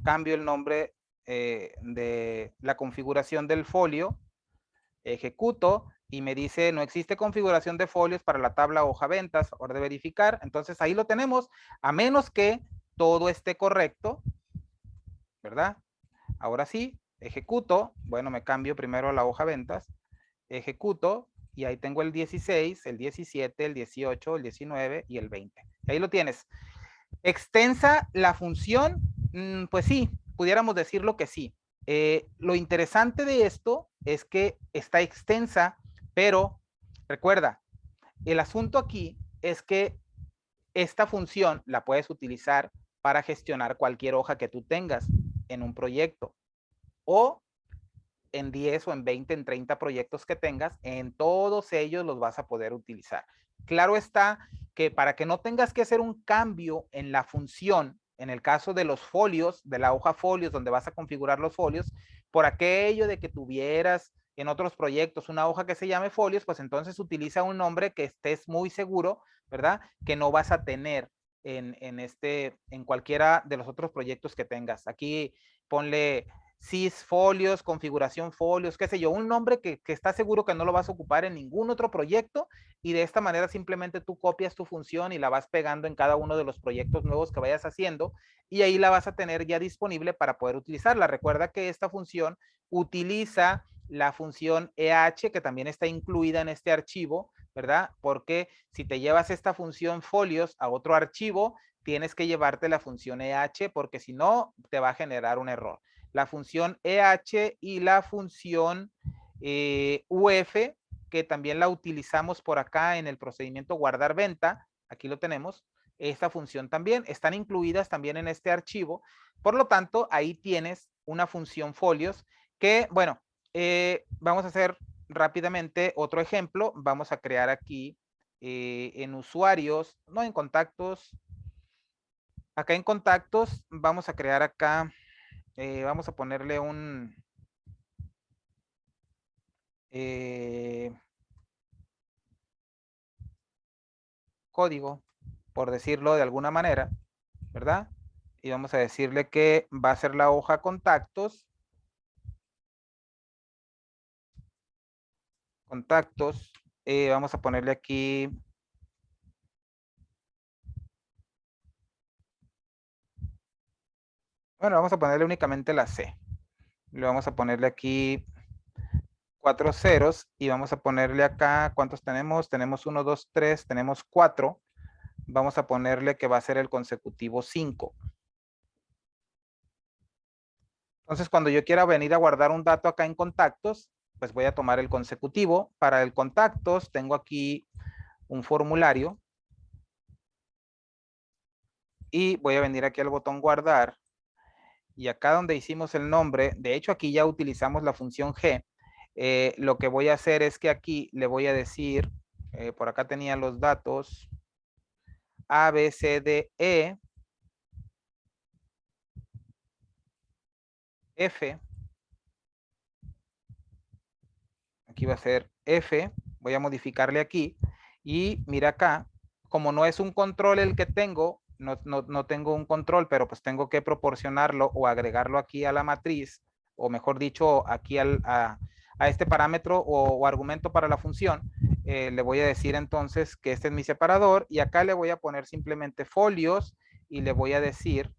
cambio el nombre de la configuración del folio, ejecuto y me dice no existe configuración de folios para la tabla hoja ventas, hora de verificar. Entonces ahí lo tenemos, a menos que todo esté correcto, ¿verdad? Ahora sí, ejecuto, bueno, me cambio primero a la hoja ventas, ejecuto y ahí tengo el 16, el 17, el 18, el 19 y el 20. Ahí lo tienes. Extensa la función, pues sí, pudiéramos decirlo que sí. Lo interesante de esto es que está extensa, pero recuerda, el asunto aquí es que esta función la puedes utilizar para gestionar cualquier hoja que tú tengas en un proyecto o en 10 o en 20, en 30 proyectos que tengas, en todos ellos los vas a poder utilizar. Claro está que para que no tengas que hacer un cambio en la función, en el caso de los folios, de la hoja folios, donde vas a configurar los folios, por aquello de que tuvieras en otros proyectos una hoja que se llame folios, pues entonces utiliza un nombre que estés muy seguro, ¿verdad? Que no vas a tener en cualquiera de los otros proyectos que tengas. Aquí ponle sys folios, configuración folios, qué sé yo, un nombre que está seguro que no lo vas a ocupar en ningún otro proyecto y de esta manera simplemente tú copias tu función y la vas pegando en cada uno de los proyectos nuevos que vayas haciendo y ahí la vas a tener ya disponible para poder utilizarla. Recuerda que esta función utiliza la función EH que también está incluida en este archivo, ¿verdad? Porque si te llevas esta función folios a otro archivo, tienes que llevarte la función EH porque si no te va a generar un error. La función EH y la función UF, que también la utilizamos por acá en el procedimiento guardar venta, aquí lo tenemos, esta función también, están incluidas también en este archivo, por lo tanto, ahí tienes una función folios que, bueno, vamos a hacer rápidamente otro ejemplo, vamos a crear aquí en usuarios, no en contactos, acá en contactos, vamos a crear acá, vamos a ponerle un código, por decirlo de alguna manera, ¿verdad? Y vamos a decirle que va a ser la hoja contactos. Contactos. Vamos a ponerle aquí. Bueno, vamos a ponerle únicamente la C. Le vamos a ponerle aquí 4 ceros y vamos a ponerle acá, ¿cuántos tenemos? Tenemos 1, 2, 3, tenemos 4. vamos a ponerle que va a ser el consecutivo 5. Entonces, cuando yo quiera venir a guardar un dato acá en contactos, pues voy a tomar el consecutivo. Para el contactos tengo aquí un formulario y voy a venir aquí al botón guardar. Y acá donde hicimos el nombre, de hecho aquí ya utilizamos la función G. Lo que voy a hacer es que aquí le voy a decir, por acá tenía los datos, A, B, C, D, E, F. Aquí va a ser F. Voy a modificarle aquí. Y mira acá, como no es un control el que tengo, no tengo un control, pero pues tengo que proporcionarlo o agregarlo aquí a la matriz, o mejor dicho, aquí a este parámetro o argumento para la función. Le voy a decir entonces que este es mi separador y acá le voy a poner simplemente folios y le voy a decir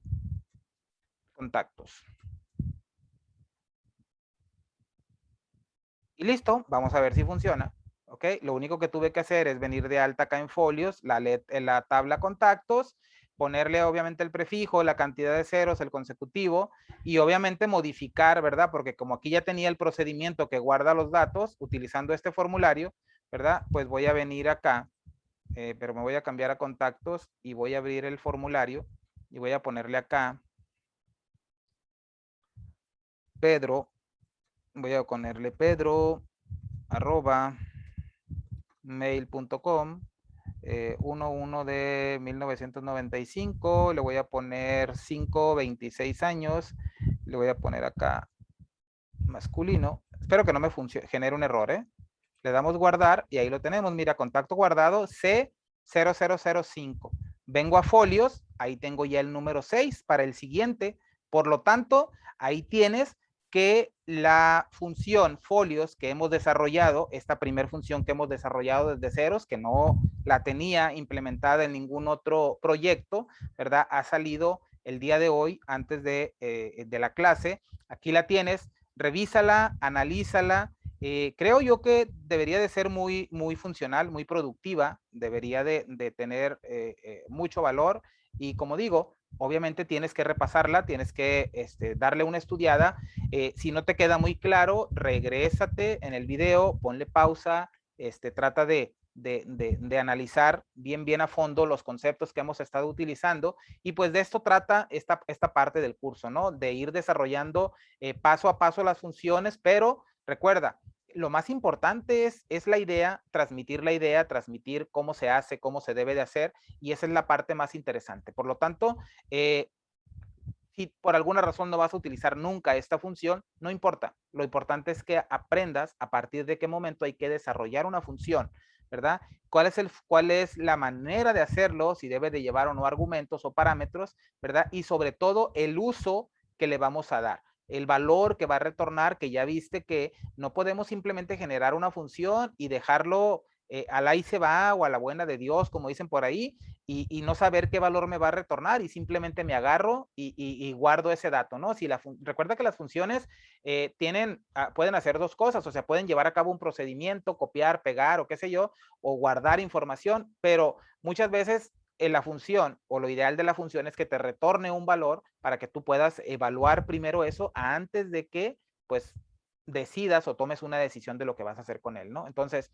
contactos. Y listo, vamos a ver si funciona. ¿Ok? Lo único que tuve que hacer es venir de alta acá en folios, la tabla contactos, ponerle obviamente el prefijo, la cantidad de ceros, el consecutivo y obviamente modificar, ¿verdad? Porque como aquí ya tenía el procedimiento que guarda los datos utilizando este formulario, ¿verdad? Pues voy a venir acá, pero me voy a cambiar a contactos y voy a abrir el formulario y voy a ponerle acá Pedro, voy a ponerle Pedro arroba mail.com 11 de 1995, le voy a poner 5, 26 años, le voy a poner acá masculino, espero que no me genere un error, le damos guardar y ahí lo tenemos, mira, contacto guardado C0005, vengo a folios, ahí tengo ya el número 6 para el siguiente, por lo tanto, ahí tienes que la función folios que hemos desarrollado, esta primera función que hemos desarrollado desde ceros, que no la tenía implementada en ningún otro proyecto, ¿verdad? Ha salido el día de hoy antes de la clase. Aquí la tienes, revísala, analízala. Creo yo que debería de ser muy, muy funcional, muy productiva, debería de tener mucho valor y como digo, obviamente tienes que repasarla, tienes que darle una estudiada. Si no te queda muy claro, regrésate en el video, ponle pausa, trata de analizar bien a fondo los conceptos que hemos estado utilizando y pues de esto trata esta parte del curso, ¿no? De ir desarrollando paso a paso las funciones, pero recuerda, lo más importante es la idea, transmitir cómo se hace, cómo se debe de hacer, y esa es la parte más interesante. Por lo tanto, si por alguna razón no vas a utilizar nunca esta función, no importa. Lo importante es que aprendas a partir de qué momento hay que desarrollar una función, ¿verdad? ¿Cuál es la manera de hacerlo? Si debe de llevar o no argumentos o parámetros, ¿verdad? Y sobre todo el uso que le vamos a dar. El valor que va a retornar, que ya viste que no podemos simplemente generar una función y dejarlo al ahí se va o a la buena de Dios, como dicen por ahí, y no saber qué valor me va a retornar y simplemente me agarro y guardo ese dato, ¿no? Si recuerda que las funciones pueden hacer dos cosas, o sea, pueden llevar a cabo un procedimiento, copiar, pegar o qué sé yo, o guardar información, pero muchas veces en la función o lo ideal de la función es que te retorne un valor para que tú puedas evaluar primero eso antes de que, pues, decidas o tomes una decisión de lo que vas a hacer con él, ¿no? Entonces,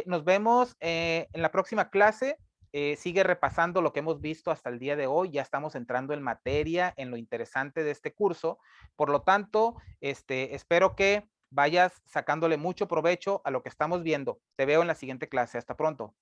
nos vemos en la próxima clase. Sigue repasando lo que hemos visto hasta el día de hoy. Ya estamos entrando en materia, en lo interesante de este curso. Por lo tanto, espero que vayas sacándole mucho provecho a lo que estamos viendo. Te veo en la siguiente clase. Hasta pronto.